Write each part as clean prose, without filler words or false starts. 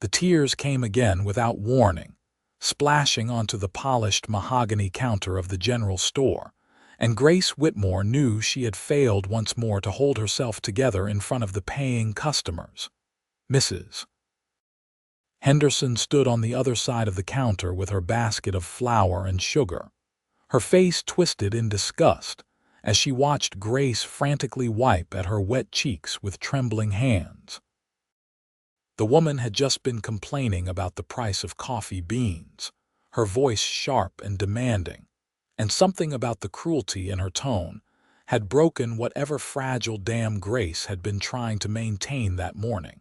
The tears came again without warning, splashing onto the polished mahogany counter of the general store, and Grace Whitmore knew she had failed once more to hold herself together in front of the paying customers. Mrs. Henderson stood on the other side of the counter with her basket of flour and sugar, her face twisted in disgust as she watched Grace frantically wipe at her wet cheeks with trembling hands. The woman had just been complaining about the price of coffee beans, her voice sharp and demanding, and something about the cruelty in her tone had broken whatever fragile dam Grace had been trying to maintain that morning.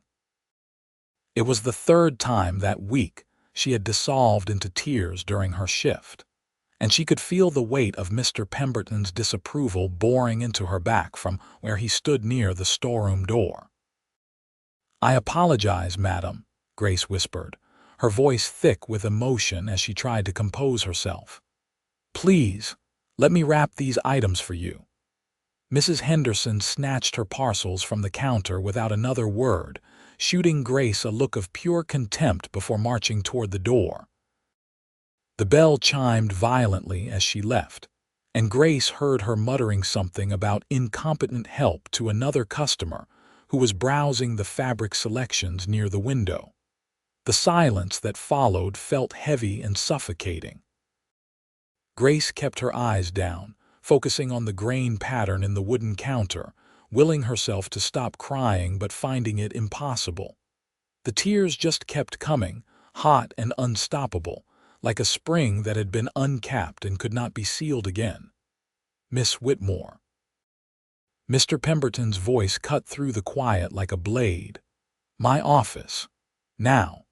It was the third time that week she had dissolved into tears during her shift, and she could feel the weight of Mr. Pemberton's disapproval boring into her back from where he stood near the storeroom door. "I apologize, madam," Grace whispered, her voice thick with emotion as she tried to compose herself. "Please, let me wrap these items for you." Mrs. Henderson snatched her parcels from the counter without another word, shooting Grace a look of pure contempt before marching toward the door. The bell chimed violently as she left, and Grace heard her muttering something about incompetent help to another customer who was browsing the fabric selections near the window. The silence that followed felt heavy and suffocating. Grace kept her eyes down, focusing on the grain pattern in the wooden counter, willing herself to stop crying but finding it impossible. The tears just kept coming, hot and unstoppable, like a spring that had been uncapped and could not be sealed again. "Miss Whitmore." Mr. Pemberton's voice cut through the quiet like a blade. "My office. Now."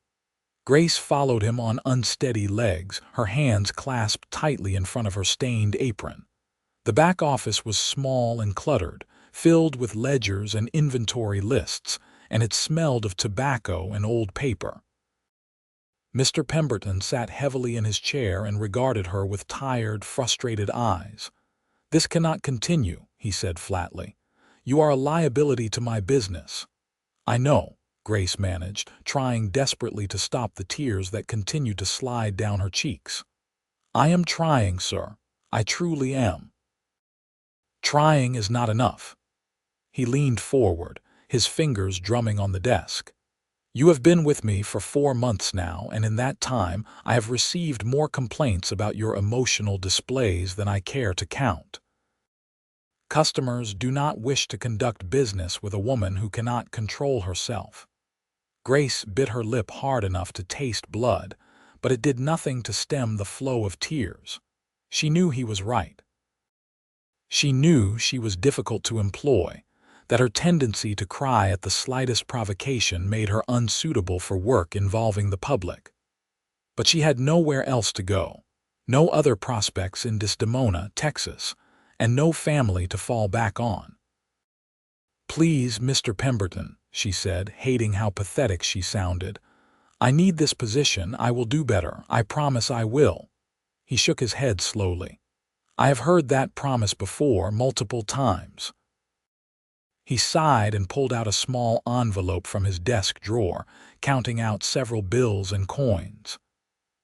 Grace followed him on unsteady legs, her hands clasped tightly in front of her stained apron. The back office was small and cluttered, filled with ledgers and inventory lists, and it smelled of tobacco and old paper. Mr. Pemberton sat heavily in his chair and regarded her with tired, frustrated eyes. "This cannot continue," he said flatly. "You are a liability to my business." "I know," Grace managed, trying desperately to stop the tears that continued to slide down her cheeks. "I am trying, sir. I truly am." "Trying is not enough." He leaned forward, his fingers drumming on the desk. "You have been with me for 4 months now, and in that time I have received more complaints about your emotional displays than I care to count. Customers do not wish to conduct business with a woman who cannot control herself." Grace bit her lip hard enough to taste blood, but it did nothing to stem the flow of tears. She knew he was right. She knew she was difficult to employ, that her tendency to cry at the slightest provocation made her unsuitable for work involving the public. But she had nowhere else to go, no other prospects in Desdemona, Texas, and no family to fall back on. "Please, Mr. Pemberton," she said, hating how pathetic she sounded. "I need this position. I will do better. I promise I will." He shook his head slowly. "I have heard that promise before, multiple times." He sighed and pulled out a small envelope from his desk drawer, counting out several bills and coins.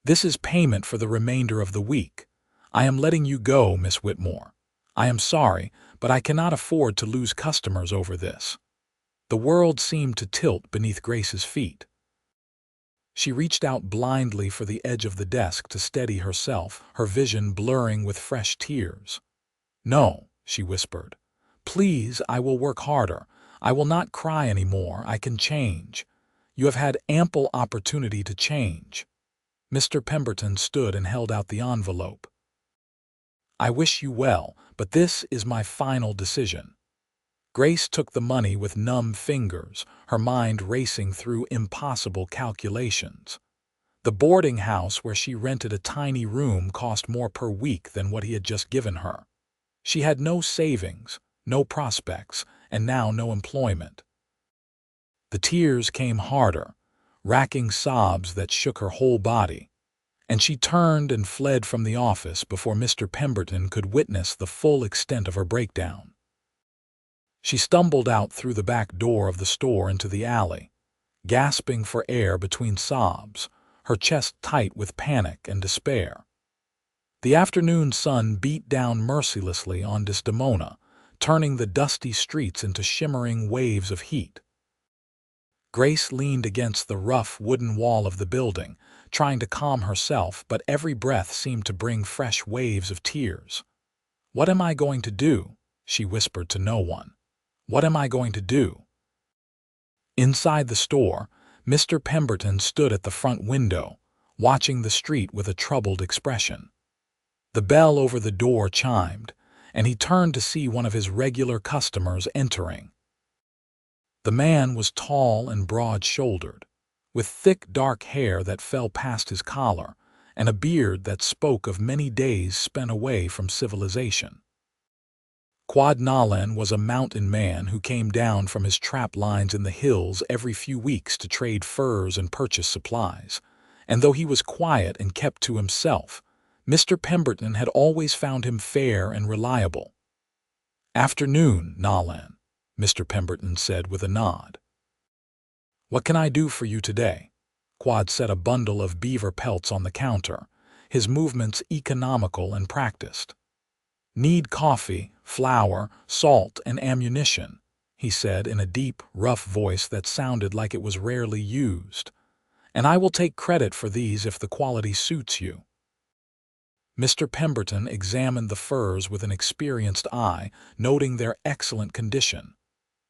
"This is payment for the remainder of the week. I am letting you go, Miss Whitmore. I am sorry, but I cannot afford to lose customers over this." The world seemed to tilt beneath Grace's feet. She reached out blindly for the edge of the desk to steady herself, her vision blurring with fresh tears. "No," she whispered. "Please, I will work harder. I will not cry anymore. I can change. You have had ample opportunity to change." Mr. Pemberton stood and held out the envelope. "I wish you well, but this is my final decision." Grace took the money with numb fingers, her mind racing through impossible calculations. The boarding house where she rented a tiny room cost more per week than what he had just given her. She had no savings, no prospects, and now no employment. The tears came harder, racking sobs that shook her whole body, and she turned and fled from the office before Mr. Pemberton could witness the full extent of her breakdown. She stumbled out through the back door of the store into the alley, gasping for air between sobs, her chest tight with panic and despair. The afternoon sun beat down mercilessly on Desdemona, turning the dusty streets into shimmering waves of heat. Grace leaned against the rough wooden wall of the building, trying to calm herself, but every breath seemed to bring fresh waves of tears. "What am I going to do?" she whispered to no one. "What am I going to do?" Inside the store, Mr. Pemberton stood at the front window, watching the street with a troubled expression. The bell over the door chimed, and he turned to see one of his regular customers entering. The man was tall and broad-shouldered, with thick dark hair that fell past his collar, and a beard that spoke of many days spent away from civilization. Quade Nolan was a mountain man who came down from his trap lines in the hills every few weeks to trade furs and purchase supplies, and though he was quiet and kept to himself, Mr. Pemberton had always found him fair and reliable. "Afternoon, Nolan," Mr. Pemberton said with a nod. "What can I do for you today?" Quade set a bundle of beaver pelts on the counter, his movements economical and practiced. "Need coffee, flour, salt, and ammunition," he said in a deep, rough voice that sounded like it was rarely used. "And I will take credit for these if the quality suits you." Mr. Pemberton examined the furs with an experienced eye, noting their excellent condition.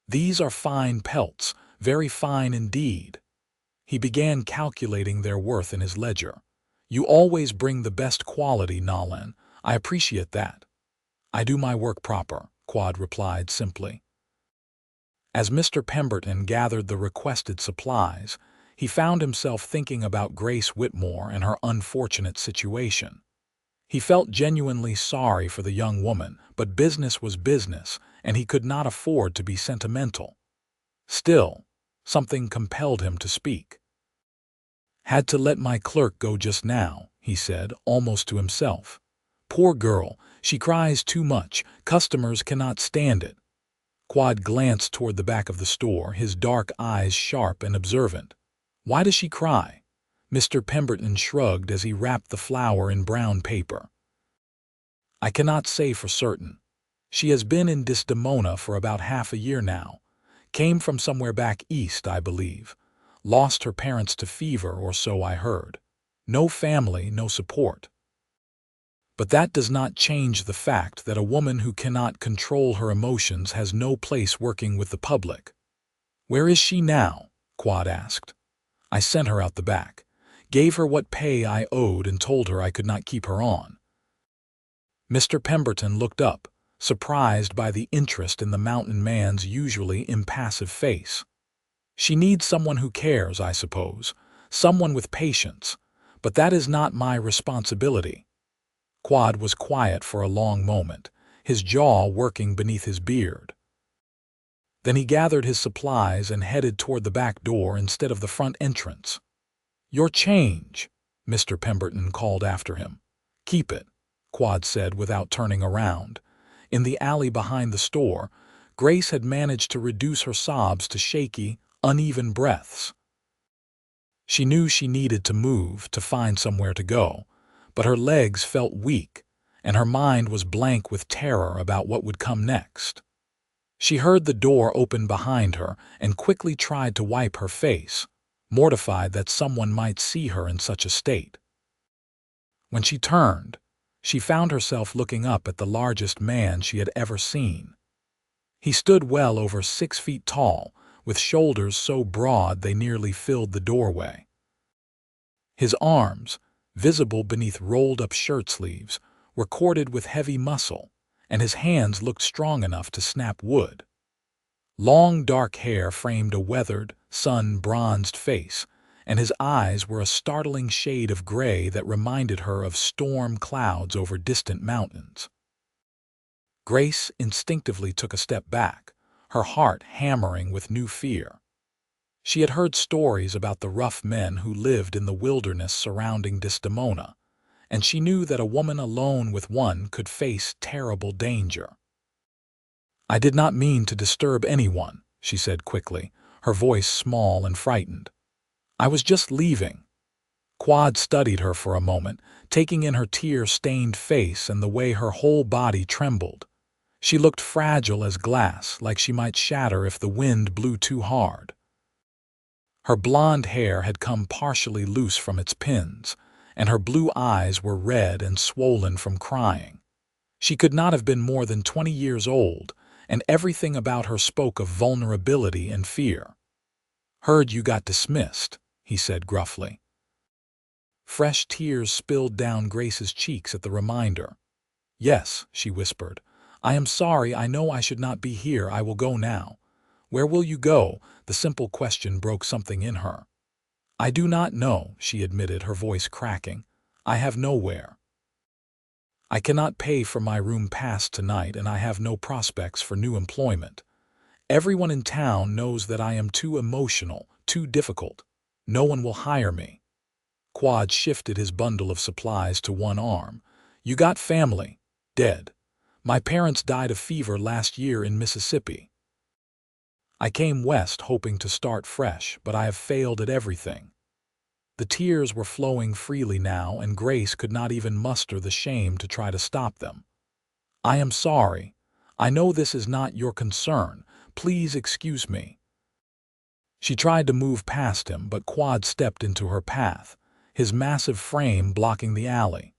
"These are fine pelts, very fine indeed." He began calculating their worth in his ledger. "You always bring the best quality, Nolan. I appreciate that." "I do my work proper," Quade replied simply. As Mr. Pemberton gathered the requested supplies, he found himself thinking about Grace Whitmore and her unfortunate situation. He felt genuinely sorry for the young woman, but business was business, and he could not afford to be sentimental. Still, something compelled him to speak. "Had to let my clerk go just now," he said, almost to himself. "Poor girl, she cries too much. Customers cannot stand it." Quade glanced toward the back of the store, his dark eyes sharp and observant. "Why does she cry?" Mr. Pemberton shrugged as he wrapped the flour in brown paper. "I cannot say for certain. She has been in Desdemona for about half a year now. Came from somewhere back east, I believe. Lost her parents to fever, or so I heard. No family, no support. But that does not change the fact that a woman who cannot control her emotions has no place working with the public." "Where is she now?" Quade asked. "I sent her out the back. Gave her what pay I owed and told her I could not keep her on." Mr. Pemberton looked up, surprised by the interest in the mountain man's usually impassive face. "She needs someone who cares, I suppose, someone with patience, but that is not my responsibility." Quade was quiet for a long moment, his jaw working beneath his beard. Then he gathered his supplies and headed toward the back door instead of the front entrance. "Your change," Mr. Pemberton called after him. "Keep it," Quade said without turning around. In the alley behind the store, Grace had managed to reduce her sobs to shaky, uneven breaths. She knew she needed to move to find somewhere to go, but her legs felt weak, and her mind was blank with terror about what would come next. She heard the door open behind her and quickly tried to wipe her face, mortified that someone might see her in such a state. When she turned, she found herself looking up at the largest man she had ever seen. He stood well over 6 feet tall, with shoulders so broad they nearly filled the doorway. His arms, visible beneath rolled-up shirt sleeves, were corded with heavy muscle, and his hands looked strong enough to snap wood. Long dark hair framed a weathered, sun-bronzed face, and his eyes were a startling shade of gray that reminded her of storm clouds over distant mountains. Grace instinctively took a step back, her heart hammering with new fear. She had heard stories about the rough men who lived in the wilderness surrounding Desdemona, and she knew that a woman alone with one could face terrible danger. "I did not mean to disturb anyone," she said quickly, her voice small and frightened. I was just leaving. Quad studied her for a moment, taking in her tear-stained face and the way her whole body trembled. She looked fragile as glass, like she might shatter if the wind blew too hard. Her blonde hair had come partially loose from its pins, and her blue eyes were red and swollen from crying. She could not have been more than 20 years old, and everything about her spoke of vulnerability and fear. "Heard you got dismissed," he said gruffly. Fresh tears spilled down Grace's cheeks at the reminder. "Yes," she whispered. "I am sorry. I know I should not be here. I will go now." "Where will you go?" The simple question broke something in her. "I do not know," she admitted, her voice cracking. "I have nowhere. I cannot pay for my room pass tonight, and I have no prospects for new employment. Everyone in town knows that I am too emotional, too difficult. No one will hire me." Quad shifted his bundle of supplies to one arm. "You got family?" "Dead. My parents died of fever last year in Mississippi. I came west hoping to start fresh, but I have failed at everything." The tears were flowing freely now, and Grace could not even muster the shame to try to stop them. "I am sorry. I know this is not your concern. Please excuse me." She tried to move past him, but Quad stepped into her path, his massive frame blocking the alley.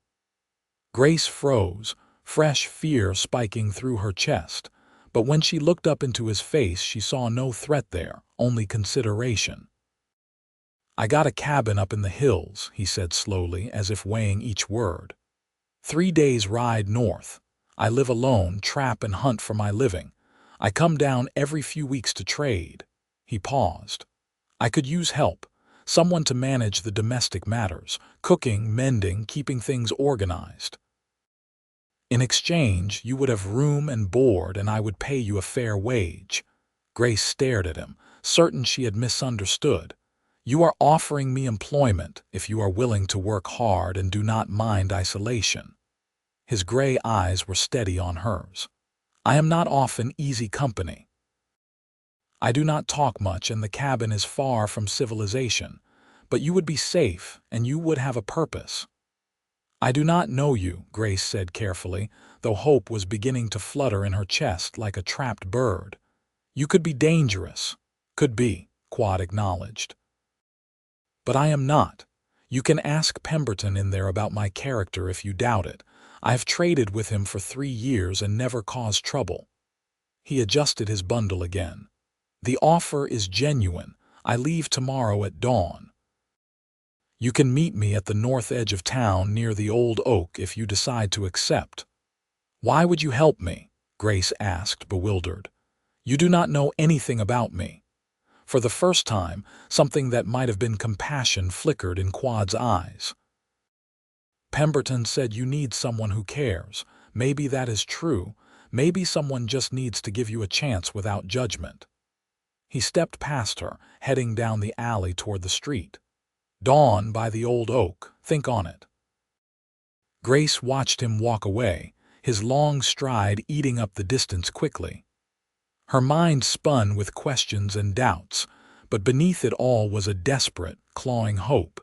Grace froze, fresh fear spiking through her chest, but when she looked up into his face she saw no threat there, only consideration. "I got a cabin up in the hills," he said slowly, as if weighing each word. 3 days' ride north. I live alone, trap and hunt for my living. I come down every few weeks to trade." He paused. "I could use help. Someone to manage the domestic matters, cooking, mending, keeping things organized. In exchange, you would have room and board, and I would pay you a fair wage." Grace stared at him, certain she had misunderstood. "You are offering me employment if you are willing to work hard and do not mind isolation." His gray eyes were steady on hers. "I am not often easy company. I do not talk much, and the cabin is far from civilization, but you would be safe, and you would have a purpose." "I do not know you," Grace said carefully, though hope was beginning to flutter in her chest like a trapped bird. "You could be dangerous." "Could be," Quad acknowledged. "But I am not. You can ask Pemberton in there about my character if you doubt it. I have traded with him for 3 years and never caused trouble." He adjusted his bundle again. "The offer is genuine. I leave tomorrow at dawn. You can meet me at the north edge of town near the old oak if you decide to accept." "Why would you help me?" Grace asked, bewildered. "You do not know anything about me." For the first time, something that might have been compassion flickered in Quad's eyes. "Pemberton said you need someone who cares. Maybe that is true. Maybe someone just needs to give you a chance without judgment." He stepped past her, heading down the alley toward the street. "Dawn by the old oak. Think on it." Grace watched him walk away, his long stride eating up the distance quickly. Her mind spun with questions and doubts, but beneath it all was a desperate, clawing hope.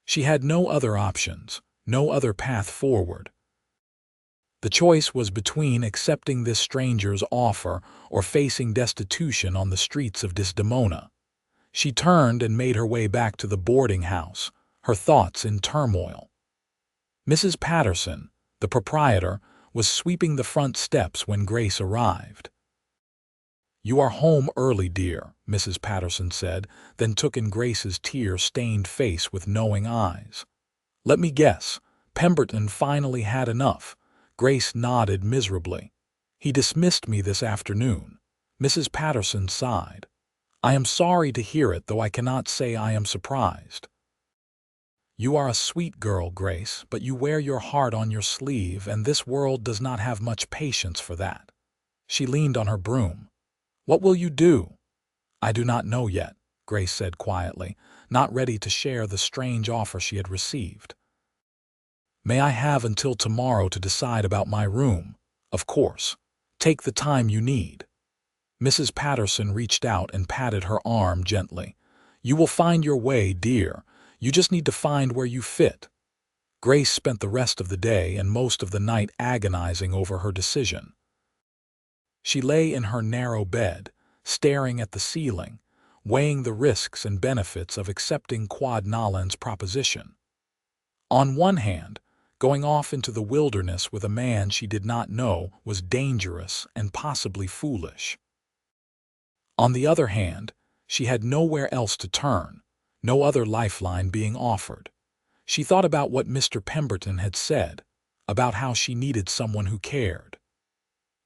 She had no other options, no other path forward. The choice was between accepting this stranger's offer or facing destitution on the streets of Desdemona. She turned and made her way back to the boarding house, her thoughts in turmoil. Mrs. Patterson, the proprietor, was sweeping the front steps when Grace arrived. "You are home early, dear," Mrs. Patterson said, then took in Grace's tear-stained face with knowing eyes. "Let me guess, Pemberton finally had enough." Grace nodded miserably. "He dismissed me this afternoon." Mrs. Patterson sighed. "I am sorry to hear it, though I cannot say I am surprised. You are a sweet girl, Grace, but you wear your heart on your sleeve, and this world does not have much patience for that." She leaned on her broom. "What will you do?" "I do not know yet," Grace said quietly, not ready to share the strange offer she had received. "May I have until tomorrow to decide about my room?" "Of course. Take the time you need." Mrs. Patterson reached out and patted her arm gently. You will find your way, dear. You just need to find where you fit. Grace spent the rest of the day and most of the night agonizing over her decision. She lay in her narrow bed, staring at the ceiling, weighing the risks and benefits of accepting Quade Nolan's proposition. On one hand, going off into the wilderness with a man she did not know was dangerous and possibly foolish. On the other hand, she had nowhere else to turn, no other lifeline being offered. She thought about what Mr. Pemberton had said, about how she needed someone who cared.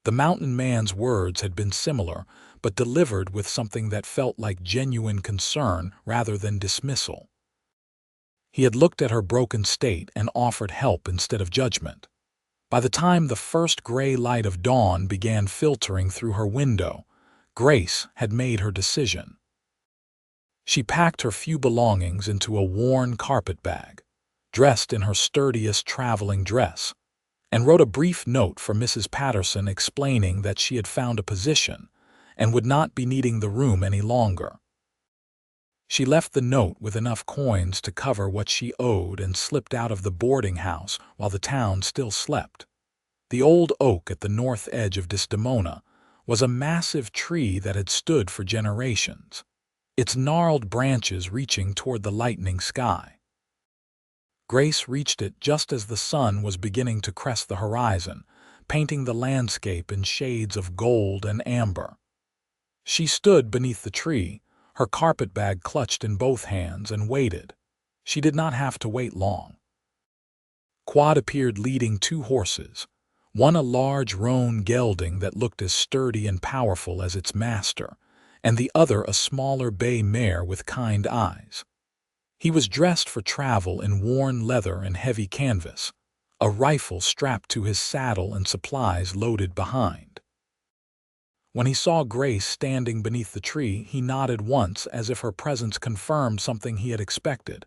The mountain man's words had been similar, but delivered with something that felt like genuine concern rather than dismissal. He had looked at her broken state and offered help instead of judgment. By the time the first gray light of dawn began filtering through her window, Grace had made her decision. She packed her few belongings into a worn carpet bag, dressed in her sturdiest traveling dress, and wrote a brief note for Mrs. Patterson explaining that she had found a position and would not be needing the room any longer. She left the note with enough coins to cover what she owed and slipped out of the boarding house while the town still slept. The old oak at the north edge of Desdemona was a massive tree that had stood for generations, its gnarled branches reaching toward the lightening sky. Grace reached it just as the sun was beginning to crest the horizon, painting the landscape in shades of gold and amber. She stood beneath the tree, her carpetbag clutched in both hands, and waited. She did not have to wait long. Quade appeared leading 2 horses, one a large roan gelding that looked as sturdy and powerful as its master, and the other a smaller bay mare with kind eyes. He was dressed for travel in worn leather and heavy canvas, a rifle strapped to his saddle and supplies loaded behind. When he saw Grace standing beneath the tree, he nodded once as if her presence confirmed something he had expected.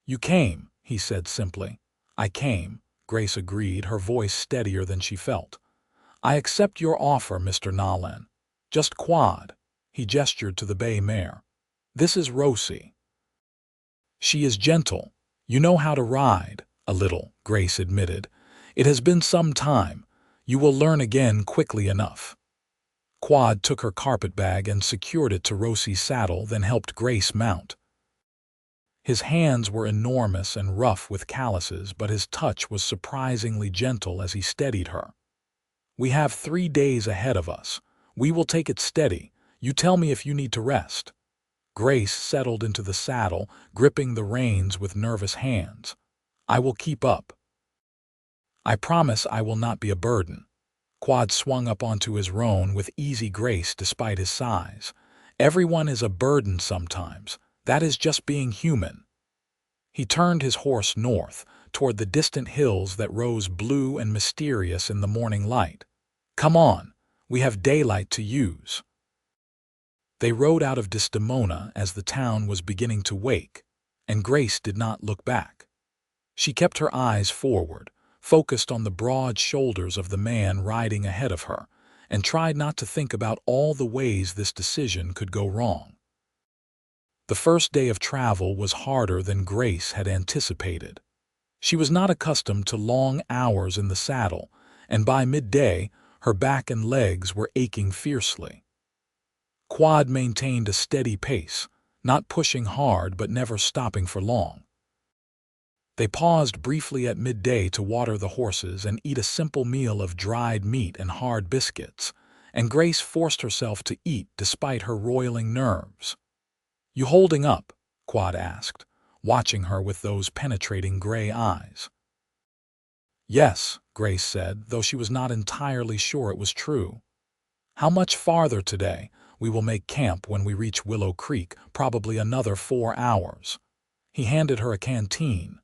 "You came," he said simply. "I came," Grace agreed, her voice steadier than she felt. "I accept your offer, Mr. Nolan. Just Quade." He gestured to the bay mare. "This is Rosie. She is gentle. You know how to ride." "A little," Grace admitted. "It has been some time. You will learn again quickly enough." Quade took her carpetbag and secured it to Rosie's saddle, then helped Grace mount. His hands were enormous and rough with calluses, but his touch was surprisingly gentle as he steadied her. "We have 3 days ahead of us. We will take it steady. You tell me if you need to rest." Grace settled into the saddle, gripping the reins with nervous hands. "I will keep up. I promise I will not be a burden." Quade swung up onto his roan with easy grace despite his size. "Everyone is a burden sometimes. That is just being human." He turned his horse north, toward the distant hills that rose blue and mysterious in the morning light. "Come on, we have daylight to use." They rode out of Desdemona as the town was beginning to wake, and Grace did not look back. She kept her eyes forward, focused on the broad shoulders of the man riding ahead of her, and tried not to think about all the ways this decision could go wrong. The first day of travel was harder than Grace had anticipated. She was not accustomed to long hours in the saddle, and by midday her back and legs were aching fiercely. Quade maintained a steady pace, not pushing hard but never stopping for long. They paused briefly at midday to water the horses and eat a simple meal of dried meat and hard biscuits, and Grace forced herself to eat despite her roiling nerves. "You holding up?" Quade asked, watching her with those penetrating gray eyes. "Yes," Grace said, though she was not entirely sure it was true. "How much farther today?" "We will make camp when we reach Willow Creek, probably another 4 hours." He handed her a canteen.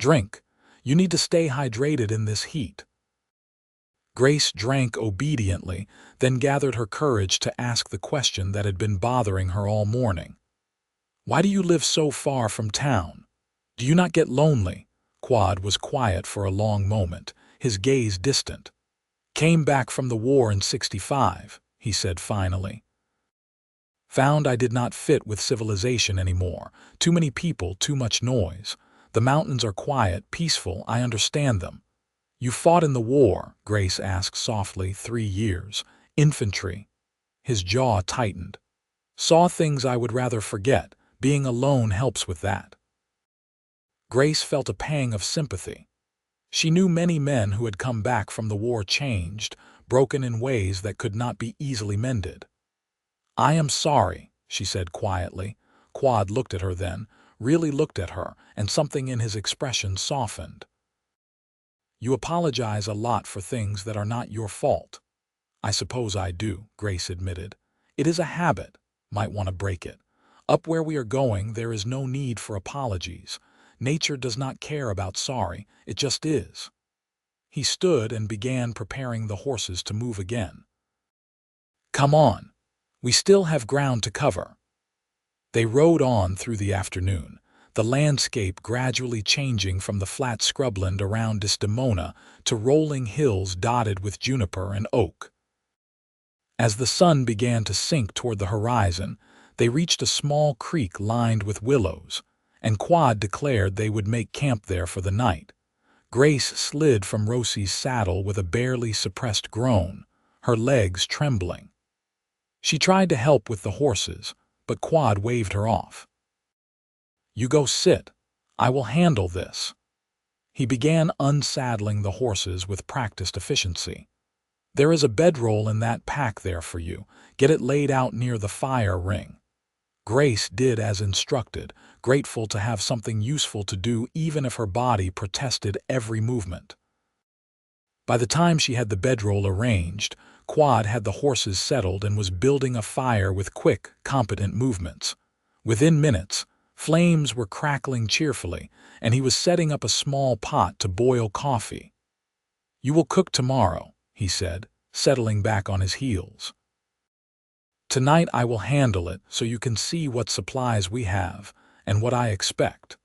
"Drink. You need to stay hydrated in this heat." Grace drank obediently, then gathered her courage to ask the question that had been bothering her all morning. "Why do you live so far from town? Do you not get lonely?" Quade was quiet for a long moment, his gaze distant. "Came back from the war in '65, he said finally. Found I did not fit with civilization anymore. Too many people, too much noise. The mountains are quiet, peaceful, I understand them. You fought in the war, Grace asked softly. 3 years. Infantry. His jaw tightened. Saw things I would rather forget. Being alone helps with that. Grace felt a pang of sympathy. She knew many men who had come back from the war changed, broken in ways that could not be easily mended. I am sorry, she said quietly. Quade looked at her then, really looked at her, and something in his expression softened. You apologize a lot for things that are not your fault. I suppose I do, Grace admitted. It is a habit. Might want to break it. Up where we are going, there is no need for apologies. Nature does not care about sorry, it just is. He stood and began preparing the horses to move again. Come on. We still have ground to cover. They rode on through the afternoon, the landscape gradually changing from the flat scrubland around Desdemona to rolling hills dotted with juniper and oak. As the sun began to sink toward the horizon, they reached a small creek lined with willows, and Quade declared they would make camp there for the night. Grace slid from Rosie's saddle with a barely suppressed groan, her legs trembling. She tried to help with the horses, but Quade waved her off. You go sit. I will handle this. He began unsaddling the horses with practiced efficiency. There is a bedroll in that pack there for you. Get it laid out near the fire ring. Grace did as instructed, grateful to have something useful to do even if her body protested every movement. By the time she had the bedroll arranged, Quade had the horses settled and was building a fire with quick, competent movements. Within minutes, flames were crackling cheerfully, and he was setting up a small pot to boil coffee. You will cook tomorrow, he said, settling back on his heels. Tonight I will handle it so you can see what supplies we have and what I expect.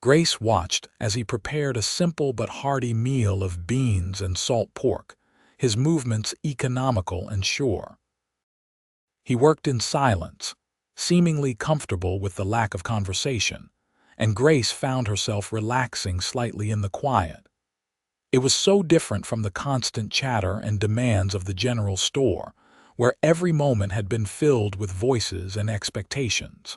Grace watched as he prepared a simple but hearty meal of beans and salt pork, his movements economical and sure. He worked in silence, seemingly comfortable with the lack of conversation, and Grace found herself relaxing slightly in the quiet. It was so different from the constant chatter and demands of the general store, where every moment had been filled with voices and expectations.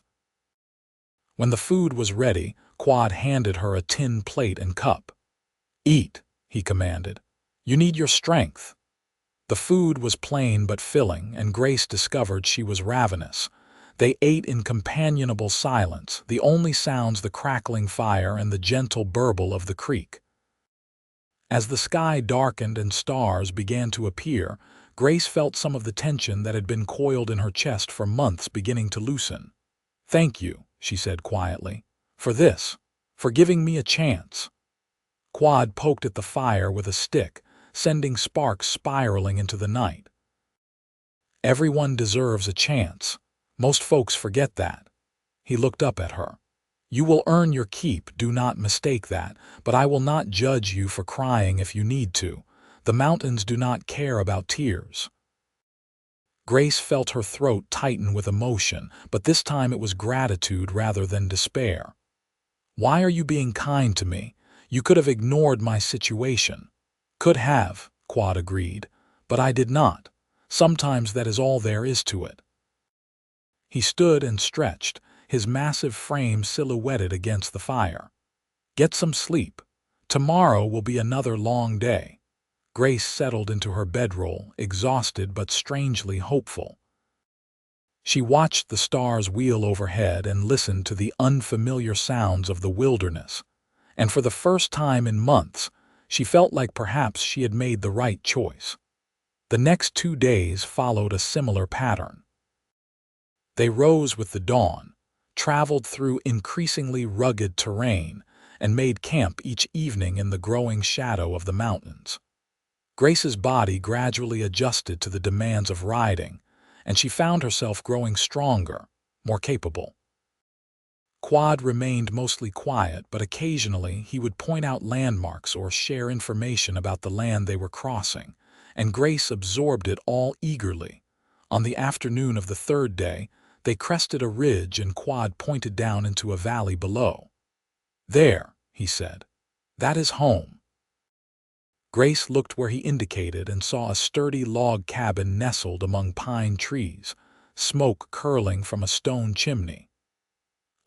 When the food was ready, Quade handed her a tin plate and cup. Eat, he commanded. You need your strength. The food was plain but filling, and Grace discovered she was ravenous. They ate in companionable silence, the only sounds the crackling fire and the gentle burble of the creek. As the sky darkened and stars began to appear, Grace felt some of the tension that had been coiled in her chest for months beginning to loosen. Thank you, she said quietly, for this, for giving me a chance. Quade poked at the fire with a stick, sending sparks spiraling into the night. Everyone deserves a chance. Most folks forget that. He looked up at her. You will earn your keep, do not mistake that, but I will not judge you for crying if you need to. The mountains do not care about tears. Grace felt her throat tighten with emotion, but this time it was gratitude rather than despair. Why are you being kind to me? You could have ignored my situation. Could have, Quade agreed, but I did not. Sometimes that is all there is to it. He stood and stretched, his massive frame silhouetted against the fire. Get some sleep. Tomorrow will be another long day. Grace settled into her bedroll, exhausted but strangely hopeful. She watched the stars wheel overhead and listened to the unfamiliar sounds of the wilderness, and for the first time in months, she felt like perhaps she had made the right choice. The next 2 days followed a similar pattern. They rose with the dawn, traveled through increasingly rugged terrain, and made camp each evening in the growing shadow of the mountains. Grace's body gradually adjusted to the demands of riding, and she found herself growing stronger, more capable. Quade remained mostly quiet, but occasionally he would point out landmarks or share information about the land they were crossing, and Grace absorbed it all eagerly. On the afternoon of the 3rd day, They crested a ridge and Quade pointed down into a valley below. "There," he said. "That is home." Grace looked where he indicated and saw a sturdy log cabin nestled among pine trees, smoke curling from a stone chimney.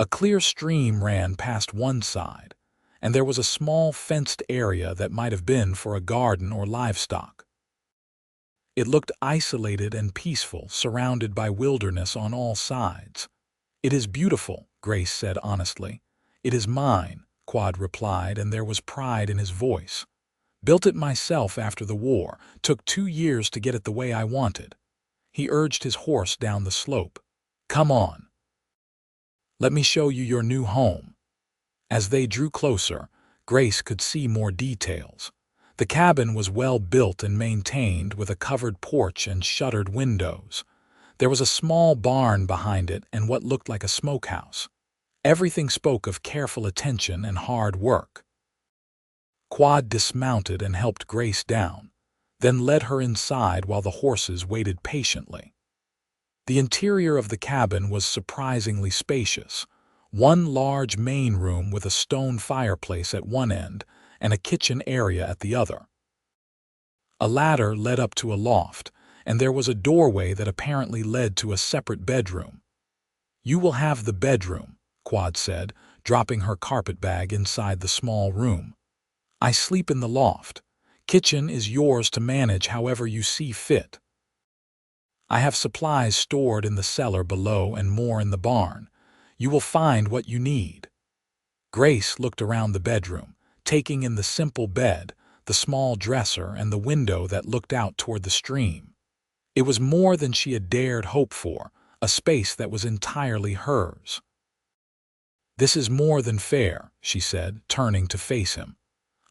A clear stream ran past one side, and there was a small fenced area that might have been for a garden or livestock. It looked isolated and peaceful, surrounded by wilderness on all sides. "It is beautiful," Grace said honestly. "It is mine," Quade replied, and there was pride in his voice. "Built it myself after the war. Took 2 years to get it the way I wanted." He urged his horse down the slope. "Come on. Let me show you your new home." As they drew closer, Grace could see more details. The cabin was well built and maintained, with a covered porch and shuttered windows. There was a small barn behind it and what looked like a smokehouse. Everything spoke of careful attention and hard work. Quade dismounted and helped Grace down, then led her inside while the horses waited patiently. The interior of the cabin was surprisingly spacious. One large main room with a stone fireplace at one end and a kitchen area at the other. A ladder led up to a loft, and there was a doorway that apparently led to a separate bedroom. "You will have the bedroom," Quade said, dropping her carpet bag inside the small room. "I sleep in the loft. Kitchen is yours to manage however you see fit. I have supplies stored in the cellar below and more in the barn. You will find what you need." Grace looked around the bedroom, taking in the simple bed, the small dresser, and the window that looked out toward the stream. It was more than she had dared hope for, a space that was entirely hers. "This is more than fair," she said, turning to face him.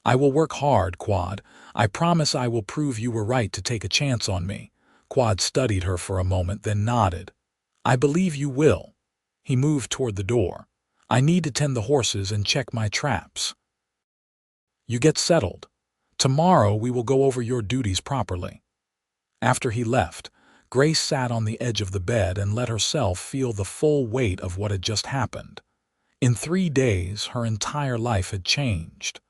"I will work hard, Quade. I promise I will prove you were right to take a chance on me." Quade studied her for a moment, then nodded. "I believe you will." He moved toward the door. "I need to tend the horses and check my traps. You get settled. Tomorrow we will go over your duties properly." After he left, Grace sat on the edge of the bed and let herself feel the full weight of what had just happened. In 3 days, her entire life had changed.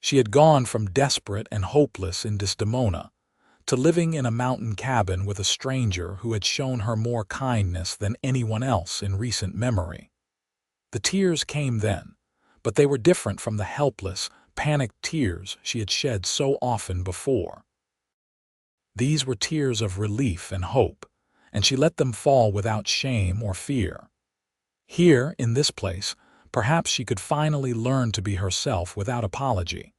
She had gone from desperate and hopeless in Desdemona to living in a mountain cabin with a stranger who had shown her more kindness than anyone else in recent memory. The tears came then, but they were different from the helpless, panicked tears she had shed so often before. These were tears of relief and hope, and she let them fall without shame or fear. Here, in this place, perhaps she could finally learn to be herself without apology.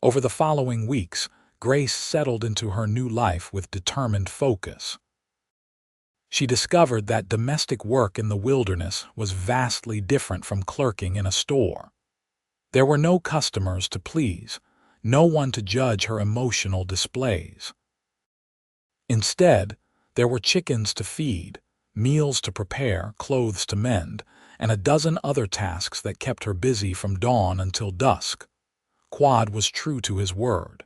Over the following weeks, Grace settled into her new life with determined focus. She discovered that domestic work in the wilderness was vastly different from clerking in a store. There were no customers to please, no one to judge her emotional displays. Instead, there were chickens to feed, meals to prepare, clothes to mend, and a dozen other tasks that kept her busy from dawn until dusk. Quade was true to his word.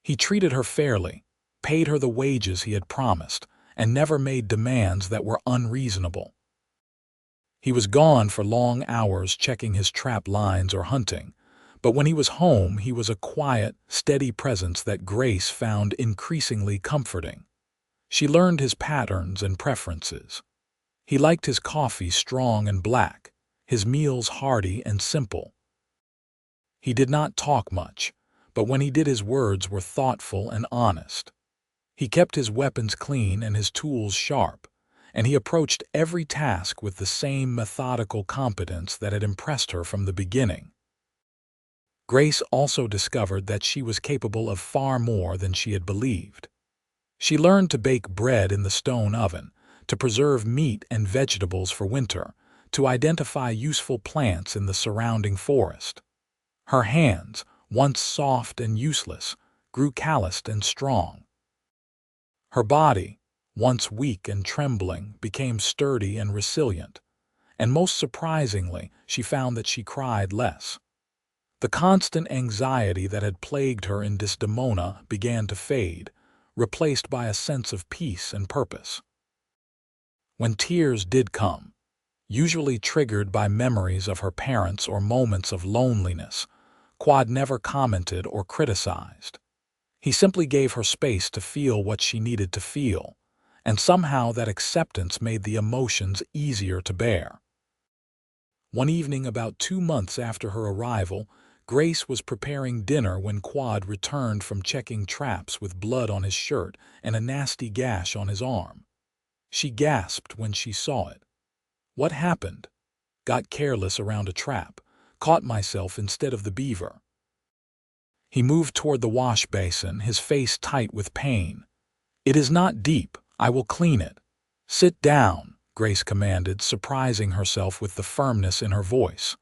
He treated her fairly, paid her the wages he had promised, and never made demands that were unreasonable. He was gone for long hours checking his trap lines or hunting, but when he was home he was a quiet, steady presence that Grace found increasingly comforting. She learned his patterns and preferences. He liked his coffee strong and black, his meals hearty and simple. He did not talk much, but when he did his words were thoughtful and honest. He kept his weapons clean and his tools sharp, and he approached every task with the same methodical competence that had impressed her from the beginning. Grace also discovered that she was capable of far more than she had believed. She learned to bake bread in the stone oven, to preserve meat and vegetables for winter, to identify useful plants in the surrounding forest. Her hands, once soft and useless, grew calloused and strong. Her body, once weak and trembling, became sturdy and resilient, and most surprisingly, she found that she cried less. The constant anxiety that had plagued her in Desdemona began to fade, replaced by a sense of peace and purpose. When tears did come, usually triggered by memories of her parents or moments of loneliness, Quade never commented or criticized. He simply gave her space to feel what she needed to feel, and somehow that acceptance made the emotions easier to bear. One evening about 2 months after her arrival, Grace was preparing dinner when Quade returned from checking traps with blood on his shirt and a nasty gash on his arm. She gasped when she saw it. "What happened?" "Got careless around a trap. Caught myself instead of the beaver." He moved toward the wash basin, his face tight with pain. "It is not deep. I will clean it." "Sit down," Grace commanded, surprising herself with the firmness in her voice.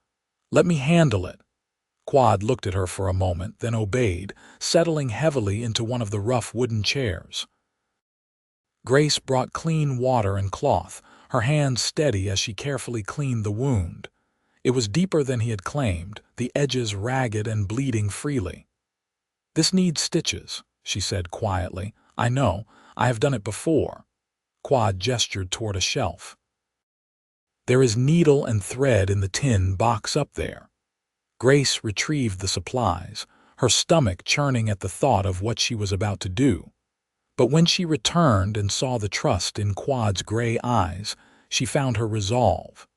"Let me handle it." Quade looked at her for a moment, then obeyed, settling heavily into one of the rough wooden chairs. Grace brought clean water and cloth, her hands steady as she carefully cleaned the wound. It was deeper than he had claimed, the edges ragged and bleeding freely. "This needs stitches," she said quietly. "I know. I have done it before." Quade gestured toward a shelf. "There is needle and thread in the tin box up there." Grace retrieved the supplies, her stomach churning at the thought of what she was about to do. But when she returned and saw the trust in Quade's gray eyes, she found her resolve.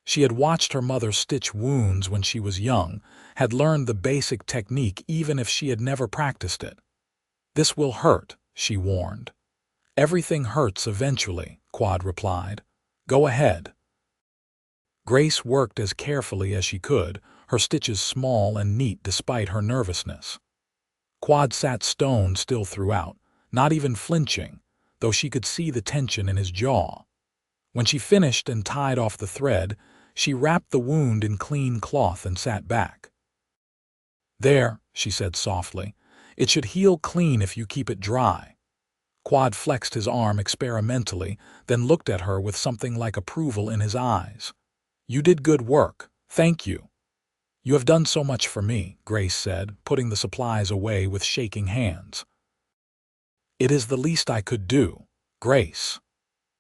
She had watched her mother stitch wounds when she was young, had learned the basic technique even if she had never practiced it. "This will hurt," she warned. "Everything hurts eventually," Quade replied. "Go ahead." Grace worked as carefully as she could, her stitches small and neat despite her nervousness. Quade sat stone still throughout, not even flinching, though she could see the tension in his jaw. When she finished and tied off the thread, she wrapped the wound in clean cloth and sat back. "There," she said softly. "It should heal clean if you keep it dry." Quade flexed his arm experimentally, then looked at her with something like approval in his eyes. "You did good work. Thank you." "You have done so much for me," Grace said, putting the supplies away with shaking hands. "It is the least I could do, Grace."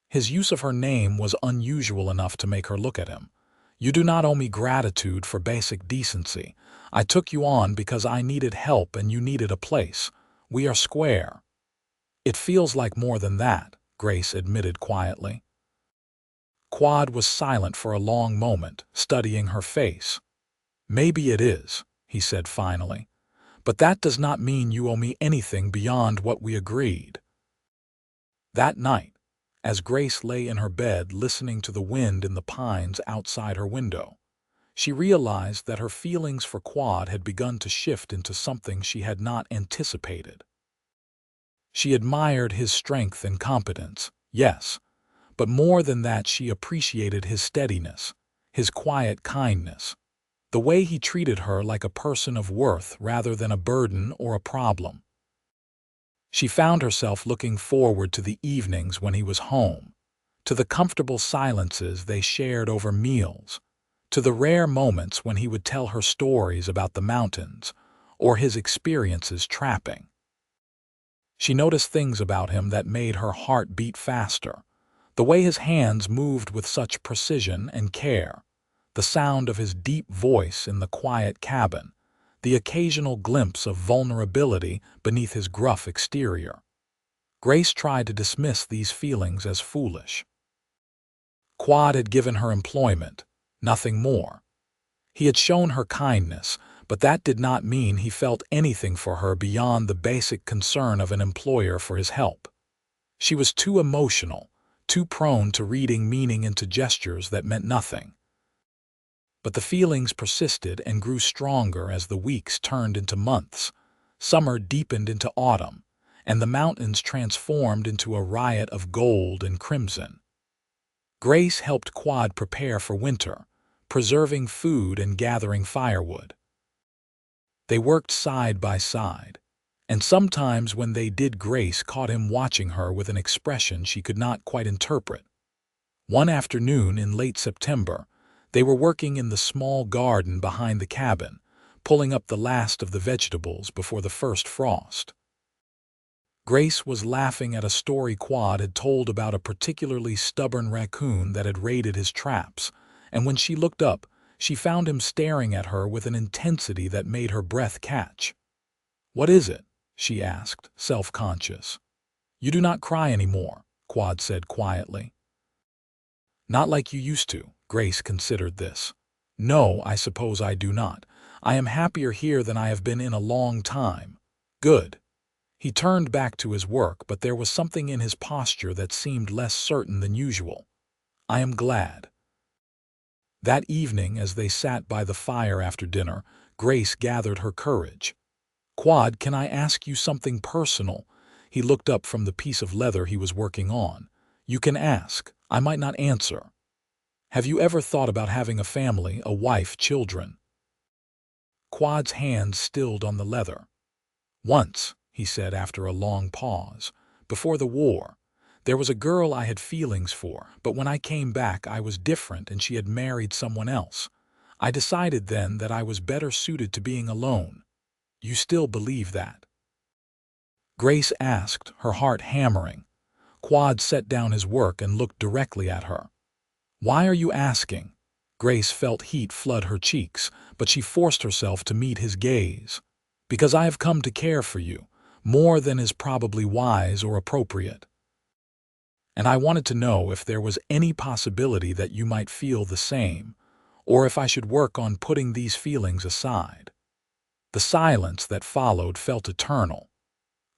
His use of her name was unusual enough to make her look at him. "You do not owe me gratitude for basic decency. I took you on because I needed help and you needed a place. We are square." "It feels like more than that," Grace admitted quietly. Quade was silent for a long moment, studying her face. "Maybe it is," he said finally, "but that does not mean you owe me anything beyond what we agreed." That night, as Grace lay in her bed listening to the wind in the pines outside her window, she realized that her feelings for Quade had begun to shift into something she had not anticipated. She admired his strength and competence, yes, but more than that she appreciated his steadiness, his quiet kindness, the way he treated her like a person of worth rather than a burden or a problem. She found herself looking forward to the evenings when he was home, to the comfortable silences they shared over meals, to the rare moments when he would tell her stories about the mountains or his experiences trapping. She noticed things about him that made her heart beat faster, the way his hands moved with such precision and care, the sound of his deep voice in the quiet cabin, the occasional glimpse of vulnerability beneath his gruff exterior. Grace tried to dismiss these feelings as foolish. Quade had given her employment, nothing more. He had shown her kindness, but that did not mean he felt anything for her beyond the basic concern of an employer for his help. She was too emotional, too prone to reading meaning into gestures that meant nothing. But the feelings persisted and grew stronger as the weeks turned into months, summer deepened into autumn, and the mountains transformed into a riot of gold and crimson. Grace helped Quade prepare for winter, preserving food and gathering firewood. They worked side by side, and sometimes when they did, Grace caught him watching her with an expression she could not quite interpret. One afternoon in late September, they were working in the small garden behind the cabin, pulling up the last of the vegetables before the first frost. Grace was laughing at a story Quade had told about a particularly stubborn raccoon that had raided his traps, and when she looked up, she found him staring at her with an intensity that made her breath catch. "What is it?" she asked, self-conscious. "You do not cry anymore," Quade said quietly. "Not like you used to," Grace considered this. "No, I suppose I do not. I am happier here than I have been in a long time." "Good." He turned back to his work, but there was something in his posture that seemed less certain than usual. "I am glad." That evening, as they sat by the fire after dinner, Grace gathered her courage. "Quade, can I ask you something personal?" He looked up from the piece of leather he was working on. "You can ask. I might not answer. Have you ever thought about having a family, a wife, children?" Quade's hands stilled on the leather. "Once," he said after a long pause, "before the war. There was a girl I had feelings for, but when I came back I was different and she had married someone else. I decided then that I was better suited to being alone. You still believe that?" Grace asked, her heart hammering. Quade set down his work and looked directly at her. "Why are you asking?" Grace felt heat flood her cheeks, but she forced herself to meet his gaze. "Because I have come to care for you, more than is probably wise or appropriate. And I wanted to know if there was any possibility that you might feel the same, or if I should work on putting these feelings aside." The silence that followed felt eternal.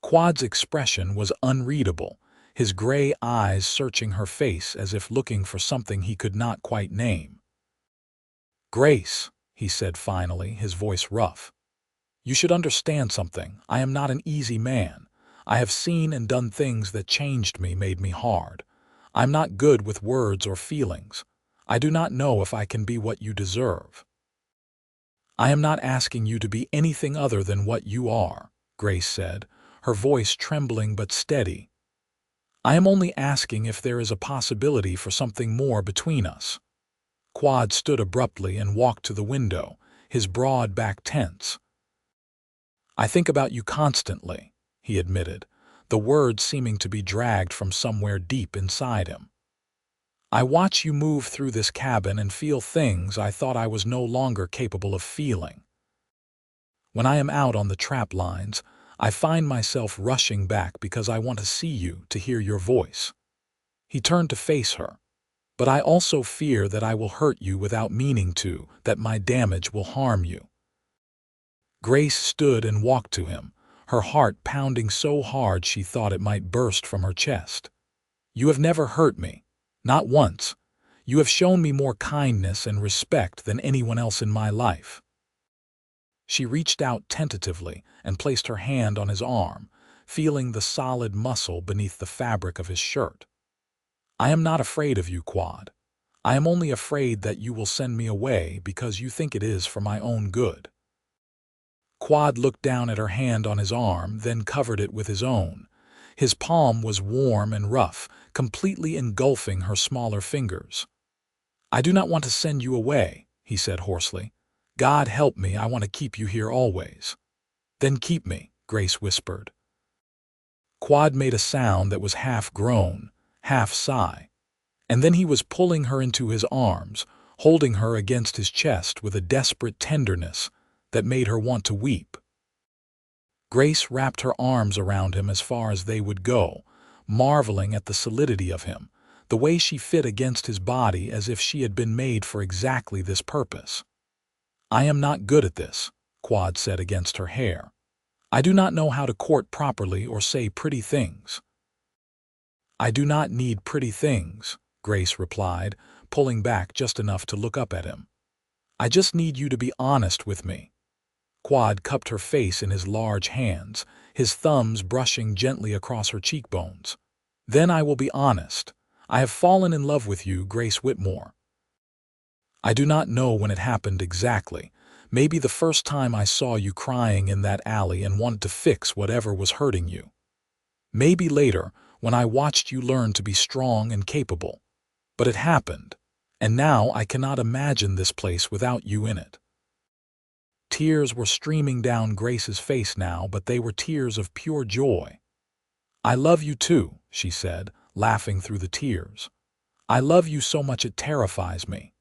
Quad's expression was unreadable, his gray eyes searching her face as if looking for something he could not quite name. "Grace," he said finally, his voice rough, "you should understand something. I am not an easy man. I have seen and done things that changed me, made me hard. I'm not good with words or feelings. I do not know if I can be what you deserve." "I am not asking you to be anything other than what you are," Grace said, her voice trembling but steady. "I am only asking if there is a possibility for something more between us." Quade stood abruptly and walked to the window, his broad back tense. "I think about you constantly," he admitted, the words seeming to be dragged from somewhere deep inside him. "I watch you move through this cabin and feel things I thought I was no longer capable of feeling. When I am out on the trap lines, I find myself rushing back because I want to see you, to hear your voice." He turned to face her. "But I also fear that I will hurt you without meaning to, that my damage will harm you." Grace stood and walked to him, her heart pounding so hard she thought it might burst from her chest. "You have never hurt me. Not once. You have shown me more kindness and respect than anyone else in my life." She reached out tentatively and placed her hand on his arm, feeling the solid muscle beneath the fabric of his shirt. "I am not afraid of you, Quade. I am only afraid that you will send me away because you think it is for my own good." Quade looked down at her hand on his arm, then covered it with his own. His palm was warm and rough, completely engulfing her smaller fingers. "I do not want to send you away," he said hoarsely. "God help me, I want to keep you here always." "Then keep me," Grace whispered. Quade made a sound that was half groan, half sigh, and then he was pulling her into his arms, holding her against his chest with a desperate tenderness that made her want to weep. Grace wrapped her arms around him as far as they would go, marveling at the solidity of him, the way she fit against his body as if she had been made for exactly this purpose. "I am not good at this," Quade said against her hair. "I do not know how to court properly or say pretty things." "I do not need pretty things," Grace replied, pulling back just enough to look up at him. "I just need you to be honest with me." Quade cupped her face in his large hands, his thumbs brushing gently across her cheekbones. "Then I will be honest. I have fallen in love with you, Grace Whitmore. I do not know when it happened exactly. Maybe the first time I saw you crying in that alley and wanted to fix whatever was hurting you. Maybe later, when I watched you learn to be strong and capable. But it happened, and now I cannot imagine this place without you in it." Tears were streaming down Grace's face now, but they were tears of pure joy. "I love you too," she said, laughing through the tears. "I love you so much it terrifies me."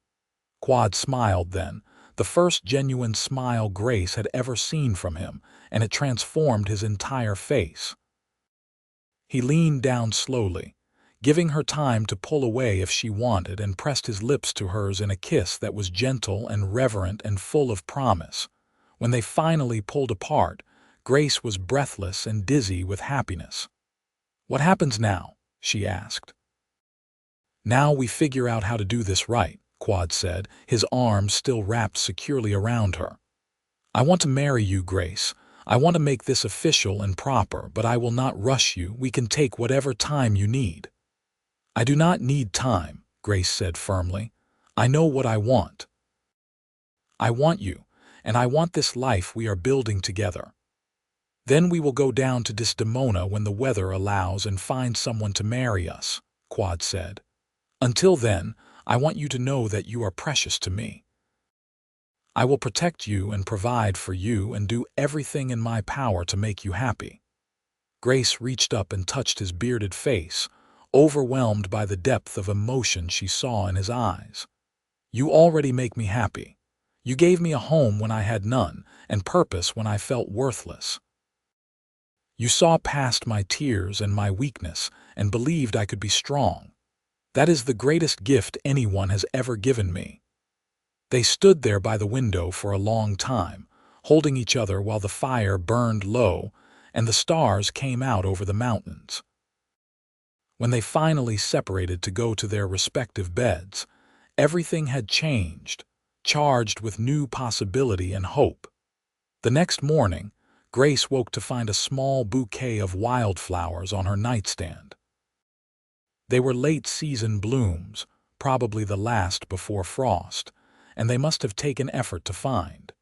Quade smiled then, the first genuine smile Grace had ever seen from him, and it transformed his entire face. He leaned down slowly, giving her time to pull away if she wanted, and pressed his lips to hers in a kiss that was gentle and reverent and full of promise. When they finally pulled apart, Grace was breathless and dizzy with happiness. "What happens now?" she asked. "Now we figure out how to do this right," Quade said, his arms still wrapped securely around her. "I want to marry you, Grace. I want to make this official and proper, but I will not rush you. We can take whatever time you need." "I do not need time," Grace said firmly. "I know what I want. I want you, and I want this life we are building together. Then we will go down to Desdemona when the weather allows and find someone to marry us," Quade said. "Until then, I want you to know that you are precious to me. I will protect you and provide for you and do everything in my power to make you happy." Grace reached up and touched his bearded face, overwhelmed by the depth of emotion she saw in his eyes. "You already make me happy. You gave me a home when I had none, and purpose when I felt worthless. You saw past my tears and my weakness and believed I could be strong. That is the greatest gift anyone has ever given me." They stood there by the window for a long time, holding each other while the fire burned low and the stars came out over the mountains. When they finally separated to go to their respective beds, everything had changed, charged with new possibility and hope. The next morning, Grace woke to find a small bouquet of wildflowers on her nightstand. They were late-season blooms, probably the last before frost, and they must have taken effort to find.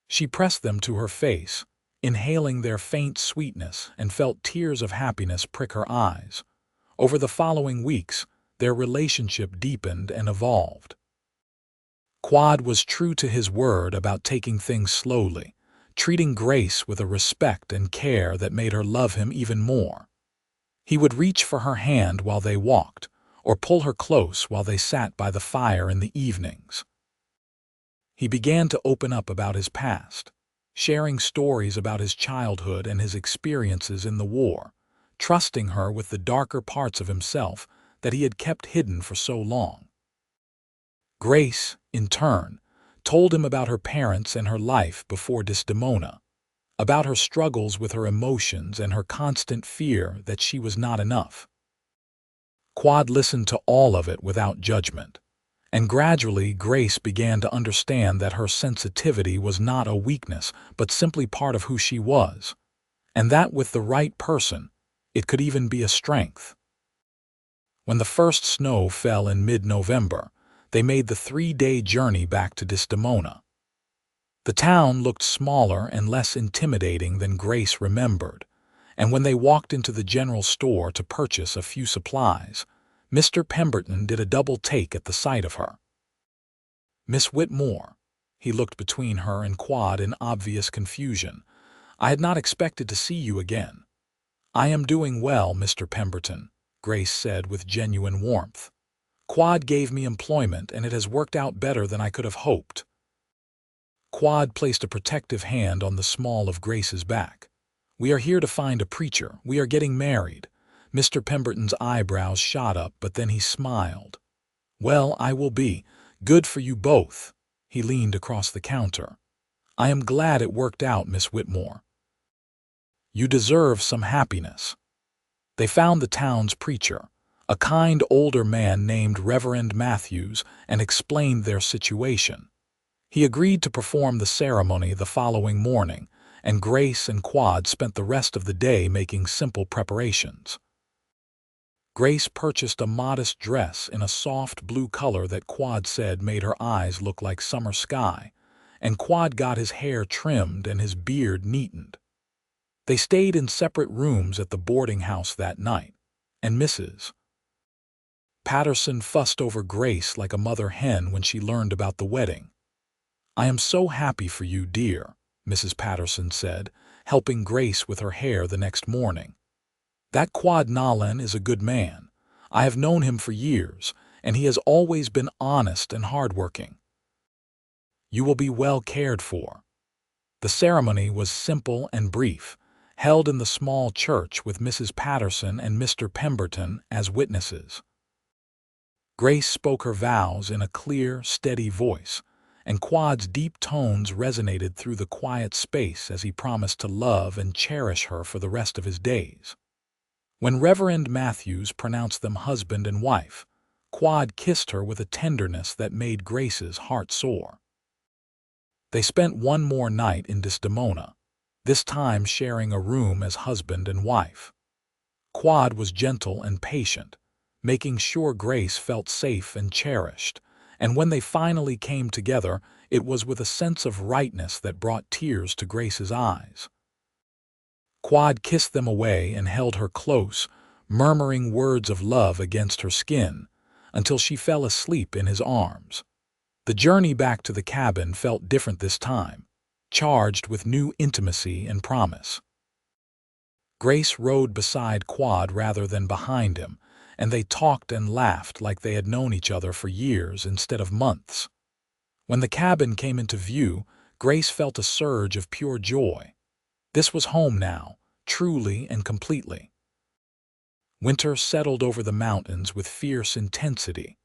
She pressed them to her face, inhaling their faint sweetness, and felt tears of happiness prick her eyes. Over the following weeks, their relationship deepened and evolved. Quade was true to his word about taking things slowly, treating Grace with a respect and care that made her love him even more. He would reach for her hand while they walked, or pull her close while they sat by the fire in the evenings. He began to open up about his past, sharing stories about his childhood and his experiences in the war, trusting her with the darker parts of himself that he had kept hidden for so long. Grace, in turn, told him about her parents and her life before Desdemona, about her struggles with her emotions and her constant fear that she was not enough. Quade listened to all of it without judgment, and gradually Grace began to understand that her sensitivity was not a weakness but simply part of who she was, and that with the right person, it could even be a strength. When the first snow fell in mid-November, they made the 3-day journey back to Desdemona. The town looked smaller and less intimidating than Grace remembered, and when they walked into the general store to purchase a few supplies, Mr. Pemberton did a double take at the sight of her. "Miss Whitmore," he looked between her and Quade in obvious confusion. "I had not expected to see you again." "I am doing well, Mr. Pemberton," Grace said with genuine warmth. "Quade gave me employment, and it has worked out better than I could have hoped." Quade placed a protective hand on the small of Grace's back. "We are here to find a preacher. We are getting married." Mr. Pemberton's eyebrows shot up, but then he smiled. "Well, I will be. Good for you both." He leaned across the counter. "I am glad it worked out, Miss Whitmore. You deserve some happiness." They found the town's preacher, a kind older man named Reverend Matthews, and explained their situation. He agreed to perform the ceremony the following morning, and Grace and Quade spent the rest of the day making simple preparations. Grace purchased a modest dress in a soft blue color that Quade said made her eyes look like summer sky, and Quade got his hair trimmed and his beard neatened. They stayed in separate rooms at the boarding house that night, and Mrs. Patterson fussed over Grace like a mother hen when she learned about the wedding. "I am so happy for you, dear," Mrs. Patterson said, helping Grace with her hair the next morning. That Quade Nolan is a good man. I have known him for years, and he has always been honest and hardworking. You will be well cared for. The ceremony was simple and brief, held in the small church with Mrs. Patterson and Mr. Pemberton as witnesses. Grace spoke her vows in a clear, steady voice, and Quad's deep tones resonated through the quiet space as he promised to love and cherish her for the rest of his days. When Reverend Matthews pronounced them husband and wife, Quad kissed her with a tenderness that made Grace's heart soar. They spent one more night in Desdemona, this time sharing a room as husband and wife. Quad was gentle and patient, making sure Grace felt safe and cherished, and when they finally came together, it was with a sense of rightness that brought tears to Grace's eyes. Quad kissed them away and held her close, murmuring words of love against her skin, until she fell asleep in his arms. The journey back to the cabin felt different this time, charged with new intimacy and promise. Grace rode beside Quad rather than behind him, and they talked and laughed like they had known each other for years instead of months. When the cabin came into view, Grace felt a surge of pure joy. This was home now, truly and completely. Winter settled over the mountains with fierce intensity,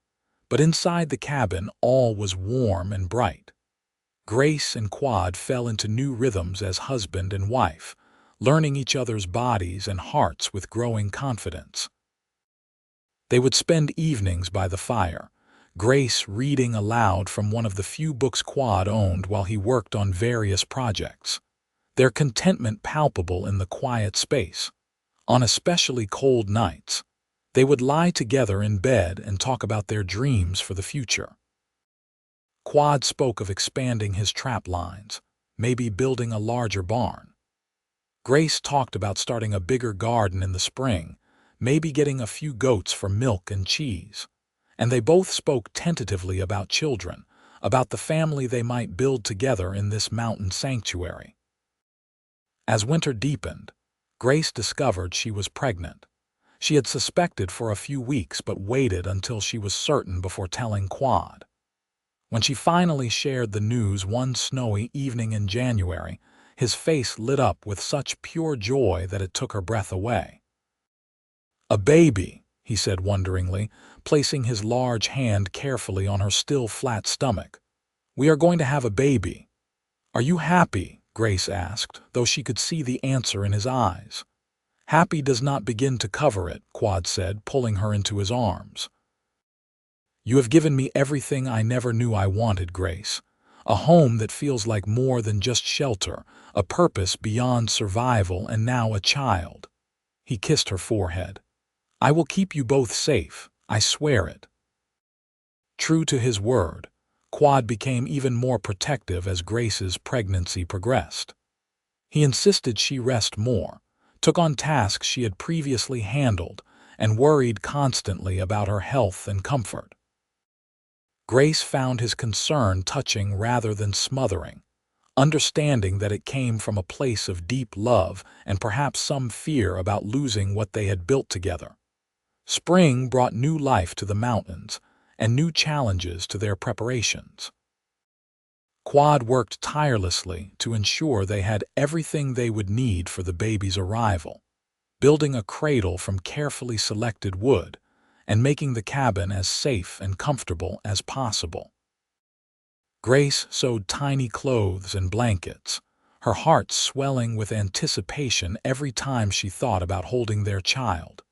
but inside the cabin all was warm and bright. Grace and Quad fell into new rhythms as husband and wife, learning each other's bodies and hearts with growing confidence. They would spend evenings by the fire, Grace reading aloud from one of the few books Quad owned while he worked on various projects, their contentment palpable in the quiet space. On especially cold nights, they would lie together in bed and talk about their dreams for the future. Quad spoke of expanding his trap lines, maybe building a larger barn. Grace talked about starting a bigger garden in the spring, maybe getting a few goats for milk and cheese. And they both spoke tentatively about children, about the family they might build together in this mountain sanctuary. As winter deepened, Grace discovered she was pregnant. She had suspected for a few weeks but waited until she was certain before telling Quad. When she finally shared the news one snowy evening in January, his face lit up with such pure joy that it took her breath away. "A baby," he said wonderingly, placing his large hand carefully on her still flat stomach. "We are going to have a baby." "Are you happy?" Grace asked, though she could see the answer in his eyes. "Happy does not begin to cover it," Quad said, pulling her into his arms. "You have given me everything I never knew I wanted, Grace. A home that feels like more than just shelter, a purpose beyond survival, and now a child." He kissed her forehead. "I will keep you both safe, I swear it." True to his word, Quad became even more protective as Grace's pregnancy progressed. He insisted she rest more, took on tasks she had previously handled, and worried constantly about her health and comfort. Grace found his concern touching rather than smothering, understanding that it came from a place of deep love and perhaps some fear about losing what they had built together. Spring brought new life to the mountains and new challenges to their preparations. Quad worked tirelessly to ensure they had everything they would need for the baby's arrival, building a cradle from carefully selected wood and making the cabin as safe and comfortable as possible. Grace sewed tiny clothes and blankets, her heart swelling with anticipation every time she thought about holding their child.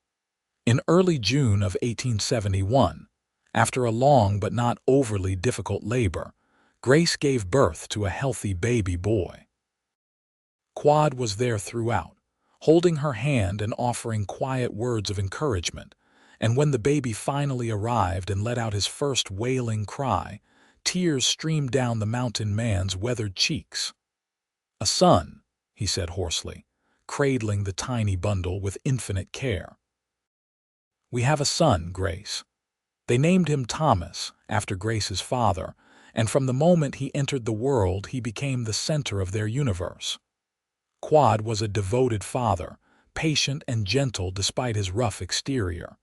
In early June of 1871, after a long but not overly difficult labor, Grace gave birth to a healthy baby boy. Quad was there throughout, holding her hand and offering quiet words of encouragement, and when the baby finally arrived and let out his first wailing cry, tears streamed down the mountain man's weathered cheeks. "A son," he said hoarsely, cradling the tiny bundle with infinite care. "We have a son, Grace." They named him Thomas, after Grace's father, and from the moment he entered the world he became the center of their universe. Quad was a devoted father, patient and gentle despite his rough exterior.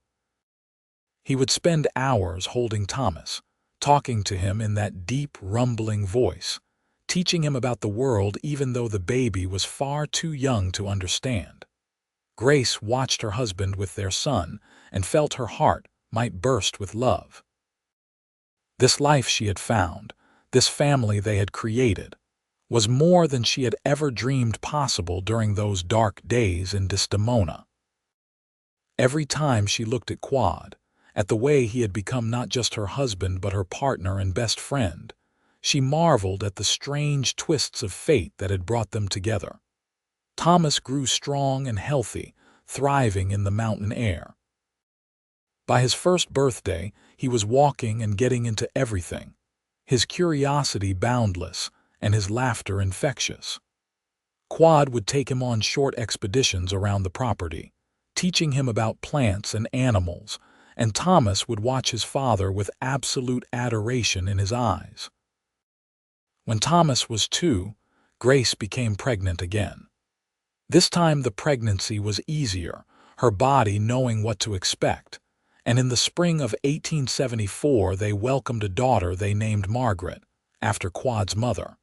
He would spend hours holding Thomas, talking to him in that deep, rumbling voice, teaching him about the world even though the baby was far too young to understand. Grace watched her husband with their son and felt her heart might burst with love. This life she had found, this family they had created, was more than she had ever dreamed possible during those dark days in Desdemona. Every time she looked at Quade, at the way he had become not just her husband but her partner and best friend, she marveled at the strange twists of fate that had brought them together. Thomas grew strong and healthy, thriving in the mountain air. By his first birthday, he was walking and getting into everything, his curiosity boundless and his laughter infectious. Quade would take him on short expeditions around the property, teaching him about plants and animals, and Thomas would watch his father with absolute adoration in his eyes. When Thomas was 2, Grace became pregnant again. This time the pregnancy was easier, her body knowing what to expect, and in the spring of 1874 they welcomed a daughter they named Margaret, after Quade's mother.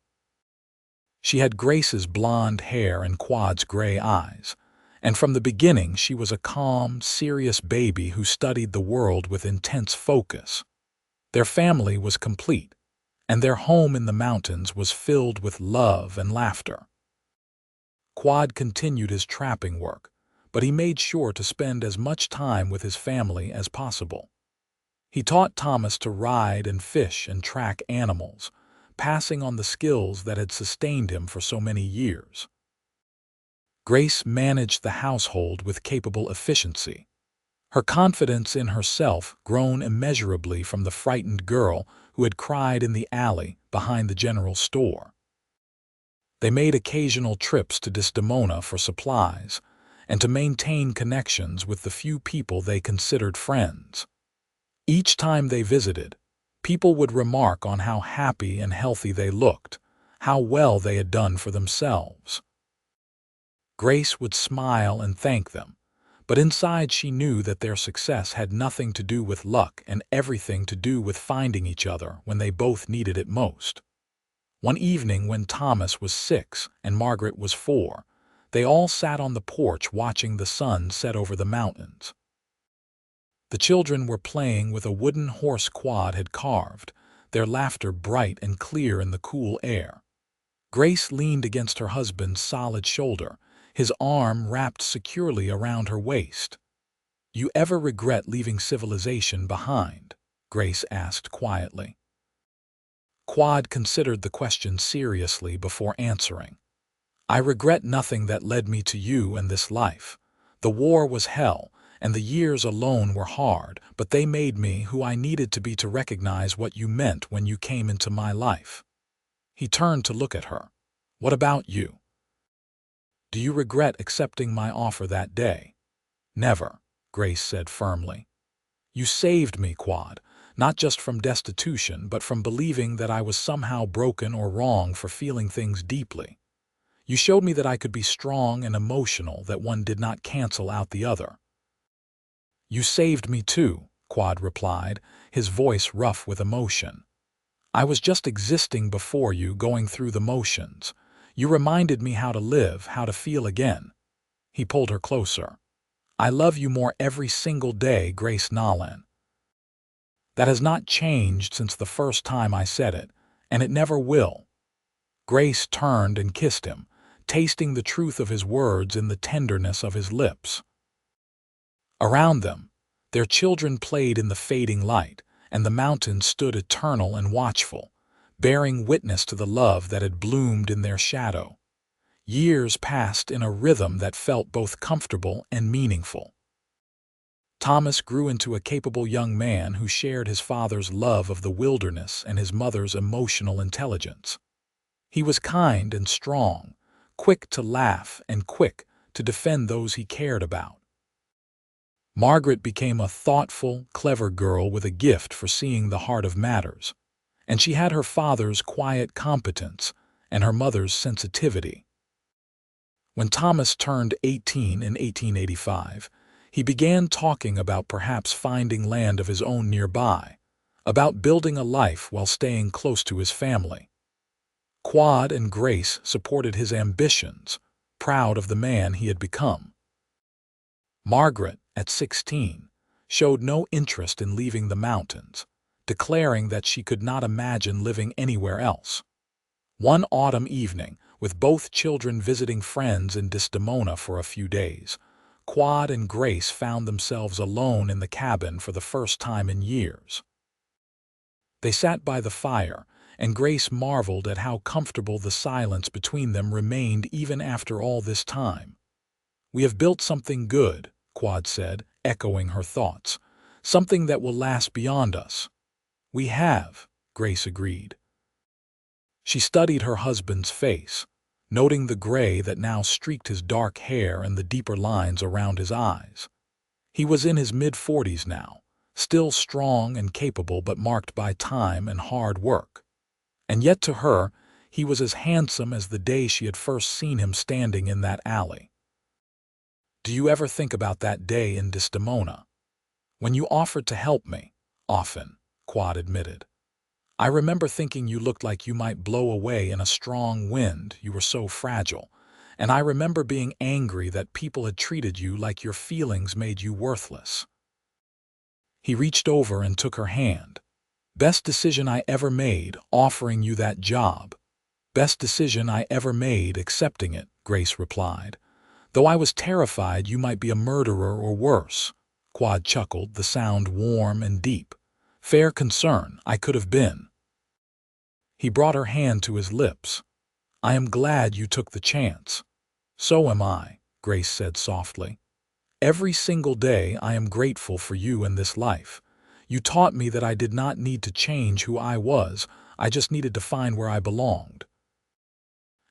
She had Grace's blonde hair and Quade's gray eyes, and from the beginning she was a calm, serious baby who studied the world with intense focus. Their family was complete, and their home in the mountains was filled with love and laughter. Quade continued his trapping work, but he made sure to spend as much time with his family as possible. He taught Thomas to ride and fish and track animals, passing on the skills that had sustained him for so many years. Grace managed the household with capable efficiency, her confidence in herself grown immeasurably from the frightened girl who had cried in the alley behind the general store. They made occasional trips to Desdemona for supplies and to maintain connections with the few people they considered friends. Each time they visited, people would remark on how happy and healthy they looked, how well they had done for themselves. Grace would smile and thank them, but inside she knew that their success had nothing to do with luck and everything to do with finding each other when they both needed it most. One evening when Thomas was 6 and Margaret was 4, they all sat on the porch watching the sun set over the mountains. The children were playing with a wooden horse Quade had carved, their laughter bright and clear in the cool air. Grace leaned against her husband's solid shoulder, his arm wrapped securely around her waist. "You ever regret leaving civilization behind?" Grace asked quietly. Quade considered the question seriously before answering. "I regret nothing that led me to you and this life. The war was hell, and the years alone were hard, but they made me who I needed to be to recognize what you meant when you came into my life." He turned to look at her. "What about you? Do you regret accepting my offer that day?" "Never," Grace said firmly. "You saved me, Quade, not just from destitution, but from believing that I was somehow broken or wrong for feeling things deeply. You showed me that I could be strong and emotional, that one did not cancel out the other." "You saved me too," Quade replied, his voice rough with emotion. "I was just existing before you, going through the motions. You reminded me how to live, how to feel again." He pulled her closer. "I love you more every single day, Grace Nolan. That has not changed since the first time I said it, and it never will." Grace turned and kissed him, tasting the truth of his words in the tenderness of his lips. Around them, their children played in the fading light, and the mountains stood eternal and watchful, bearing witness to the love that had bloomed in their shadow. Years passed in a rhythm that felt both comfortable and meaningful. Thomas grew into a capable young man who shared his father's love of the wilderness and his mother's emotional intelligence. He was kind and strong, quick to laugh and quick to defend those he cared about. Margaret became a thoughtful, clever girl with a gift for seeing the heart of matters, and she had her father's quiet competence and her mother's sensitivity. When Thomas turned 18 in 1885, he began talking about perhaps finding land of his own nearby, about building a life while staying close to his family. Quade and Grace supported his ambitions, proud of the man he had become. Margaret, at 16, showed no interest in leaving the mountains, declaring that she could not imagine living anywhere else. One autumn evening, with both children visiting friends in Desdemona for a few days, Quade and Grace found themselves alone in the cabin for the first time in years. They sat by the fire, and Grace marveled at how comfortable the silence between them remained even after all this time. "We have built something good," Quade said, echoing her thoughts, "something that will last beyond us." "We have," Grace agreed. She studied her husband's face, noting the gray that now streaked his dark hair and the deeper lines around his eyes. He was in his mid-40s now, still strong and capable but marked by time and hard work. And yet to her, he was as handsome as the day she had first seen him standing in that alley. "Do you ever think about that day in Desdemona? When you offered to help me?" "Often," Quade admitted. "I remember thinking you looked like you might blow away in a strong wind, you were so fragile. And I remember being angry that people had treated you like your feelings made you worthless." He reached over and took her hand. "Best decision I ever made, offering you that job. Best decision I ever made, accepting it," Grace replied. "Though I was terrified you might be a murderer or worse." Quade chuckled, the sound warm and deep. "Fair concern, I could have been." He brought her hand to his lips. "I am glad you took the chance." "So am I," Grace said softly. "Every single day I am grateful for you in this life. You taught me that I did not need to change who I was, I just needed to find where I belonged.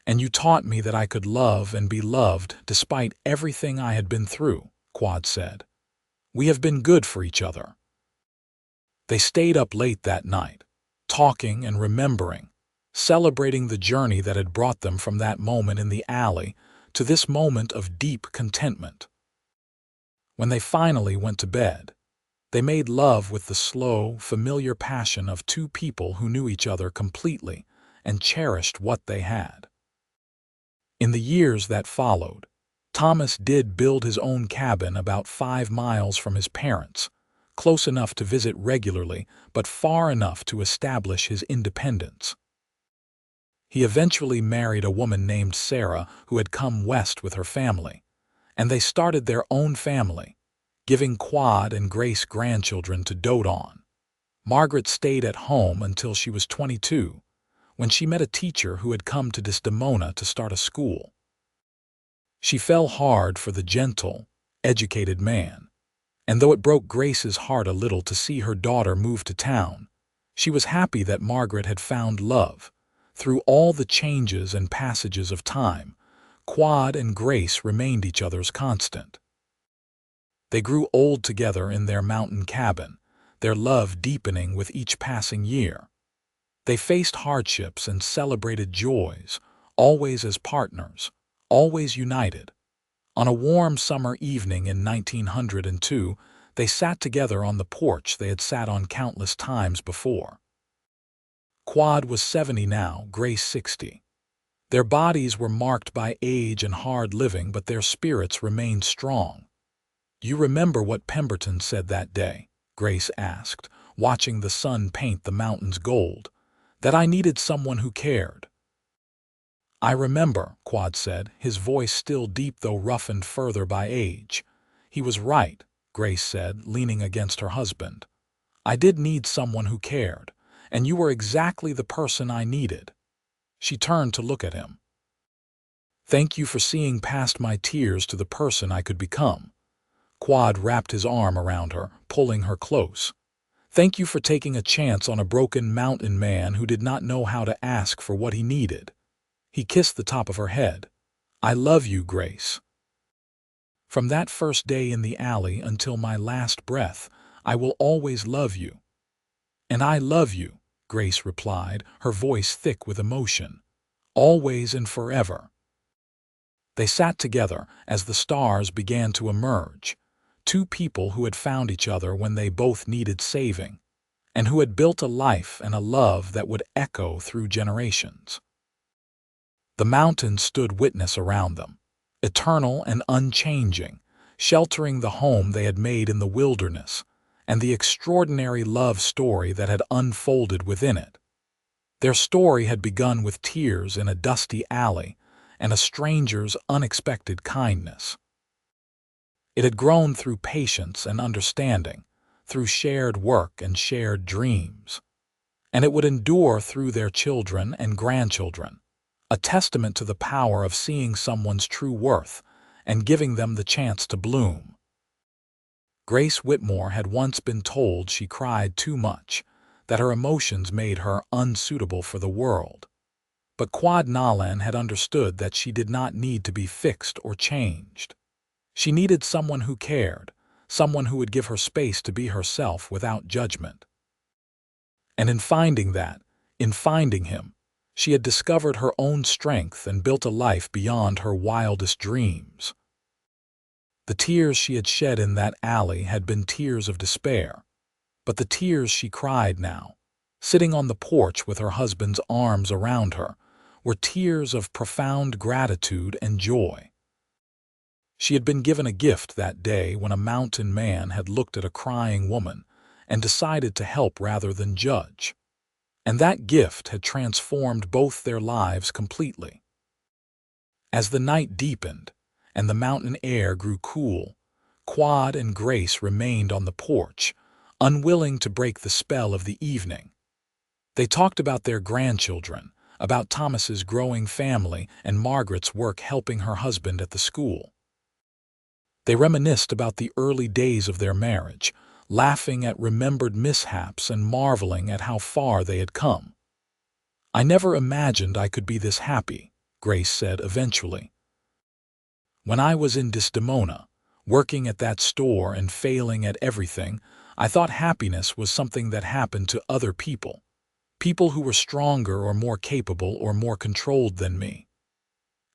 And you taught me that I could love and be loved despite everything I had been through," Quade said. "We have been good for each other." They stayed up late that night, talking and remembering, celebrating the journey that had brought them from that moment in the alley to this moment of deep contentment. When they finally went to bed, they made love with the slow, familiar passion of two people who knew each other completely and cherished what they had. In the years that followed, Thomas did build his own cabin about 5 miles from his parents', close enough to visit regularly but far enough to establish his independence. He eventually married a woman named Sarah who had come west with her family, and they started their own family, giving Quade and Grace grandchildren to dote on. Margaret stayed at home until she was 22, when she met a teacher who had come to Desdemona to start a school. She fell hard for the gentle, educated man, and though it broke Grace's heart a little to see her daughter move to town, she was happy that Margaret had found love. Through all the changes and passages of time, Quade and Grace remained each other's constant. They grew old together in their mountain cabin, their love deepening with each passing year. They faced hardships and celebrated joys, always as partners, always united. On a warm summer evening in 1902, they sat together on the porch they had sat on countless times before. Quade was 70 now, Grace 60. Their bodies were marked by age and hard living, but their spirits remained strong. "You remember what Pemberton said that day?" Grace asked, watching the sun paint the mountains gold. "That I needed someone who cared." "I remember," Quade said, his voice still deep though roughened further by age. "He was right," Grace said, leaning against her husband. "I did need someone who cared, and you were exactly the person I needed." She turned to look at him. "Thank you for seeing past my tears to the person I could become." Quade wrapped his arm around her, pulling her close. "Thank you for taking a chance on a broken mountain man who did not know how to ask for what he needed." He kissed the top of her head. "I love you, Grace. From that first day in the alley until my last breath, I will always love you." "And I love you," Grace replied, her voice thick with emotion. "Always and forever." They sat together as the stars began to emerge, two people who had found each other when they both needed saving, and who had built a life and a love that would echo through generations. The mountains stood witness around them, eternal and unchanging, sheltering the home they had made in the wilderness and the extraordinary love story that had unfolded within it. Their story had begun with tears in a dusty alley and a stranger's unexpected kindness. It had grown through patience and understanding, through shared work and shared dreams, and it would endure through their children and grandchildren, a testament to the power of seeing someone's true worth and giving them the chance to bloom. Grace Whitmore had once been told she cried too much, that her emotions made her unsuitable for the world. But Quade Nolan had understood that she did not need to be fixed or changed. She needed someone who cared, someone who would give her space to be herself without judgment. And in finding him, she had discovered her own strength and built a life beyond her wildest dreams. The tears she had shed in that alley had been tears of despair, but the tears she cried now, sitting on the porch with her husband's arms around her, were tears of profound gratitude and joy. She had been given a gift that day when a mountain man had looked at a crying woman and decided to help rather than judge. And that gift had transformed both their lives completely. As the night deepened and the mountain air grew cool, Quade and Grace remained on the porch, unwilling to break the spell of the evening. They talked about their grandchildren, about Thomas's growing family and Margaret's work helping her husband at the school. They reminisced about the early days of their marriage, laughing at remembered mishaps and marveling at how far they had come. "I never imagined I could be this happy," Grace said eventually. "When I was in Desdemona, working at that store and failing at everything, I thought happiness was something that happened to other people, people who were stronger or more capable or more controlled than me.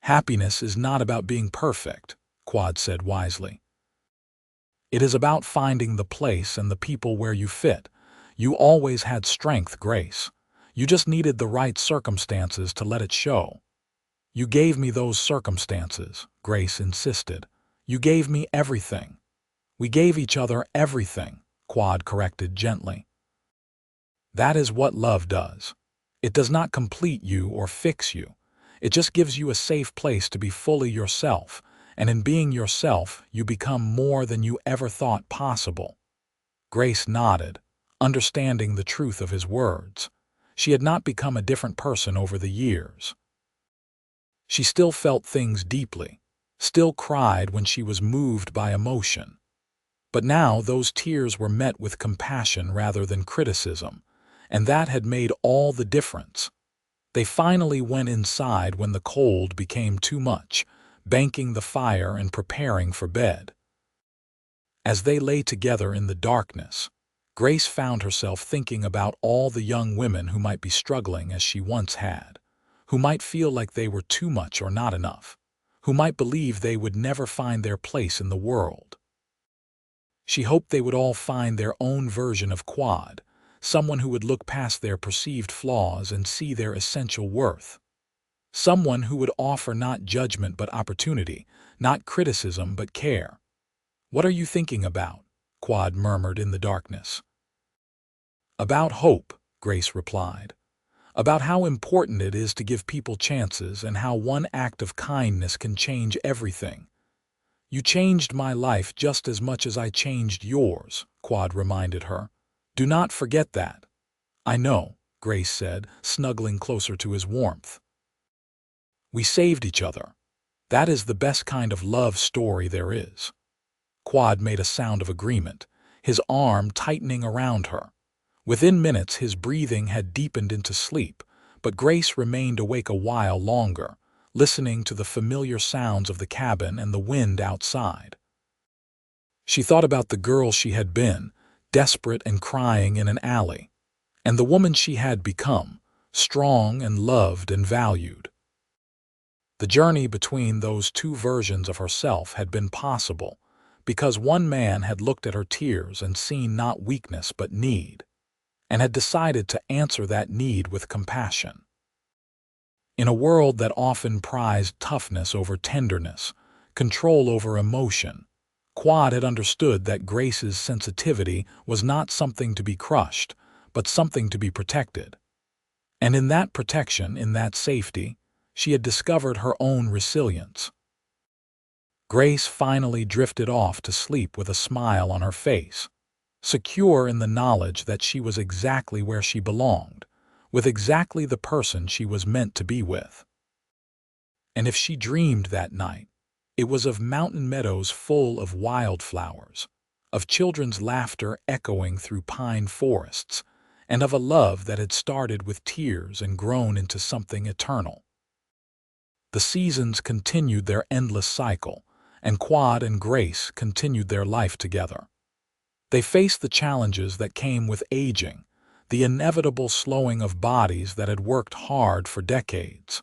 Happiness is not about being perfect," Quade said wisely. "It is about finding the place and the people where you fit. You always had strength, Grace. You just needed the right circumstances to let it show." "You gave me those circumstances," Grace insisted. "You gave me everything." "We gave each other everything," Quade corrected gently. "That is what love does. It does not complete you or fix you. It just gives you a safe place to be fully yourself, and in being yourself, you become more than you ever thought possible." Grace nodded, understanding the truth of his words. She had not become a different person over the years. She still felt things deeply, still cried when she was moved by emotion. But now those tears were met with compassion rather than criticism, and that had made all the difference. They finally went inside when the cold became too much, banking the fire and preparing for bed. As they lay together in the darkness, Grace found herself thinking about all the young women who might be struggling as she once had, who might feel like they were too much or not enough, who might believe they would never find their place in the world. She hoped they would all find their own version of Quade, someone who would look past their perceived flaws and see their essential worth. Someone who would offer not judgment but opportunity, not criticism but care. "What are you thinking about?" Quade murmured in the darkness. "About hope," Grace replied. "About how important it is to give people chances and how one act of kindness can change everything." "You changed my life just as much as I changed yours," Quade reminded her. "Do not forget that." "I know," Grace said, snuggling closer to his warmth. "We saved each other. That is the best kind of love story there is." Quade made a sound of agreement, his arm tightening around her. Within minutes his breathing had deepened into sleep, but Grace remained awake a while longer, listening to the familiar sounds of the cabin and the wind outside. She thought about the girl she had been, desperate and crying in an alley, and the woman she had become, strong and loved and valued. The journey between those two versions of herself had been possible because one man had looked at her tears and seen not weakness but need, and had decided to answer that need with compassion. In a world that often prized toughness over tenderness, control over emotion, Quade had understood that Grace's sensitivity was not something to be crushed, but something to be protected. And in that protection, in that safety, she had discovered her own resilience. Grace finally drifted off to sleep with a smile on her face, secure in the knowledge that she was exactly where she belonged, with exactly the person she was meant to be with. And if she dreamed that night, it was of mountain meadows full of wildflowers, of children's laughter echoing through pine forests, and of a love that had started with tears and grown into something eternal. The seasons continued their endless cycle, and Quade and Grace continued their life together. They faced the challenges that came with aging, the inevitable slowing of bodies that had worked hard for decades.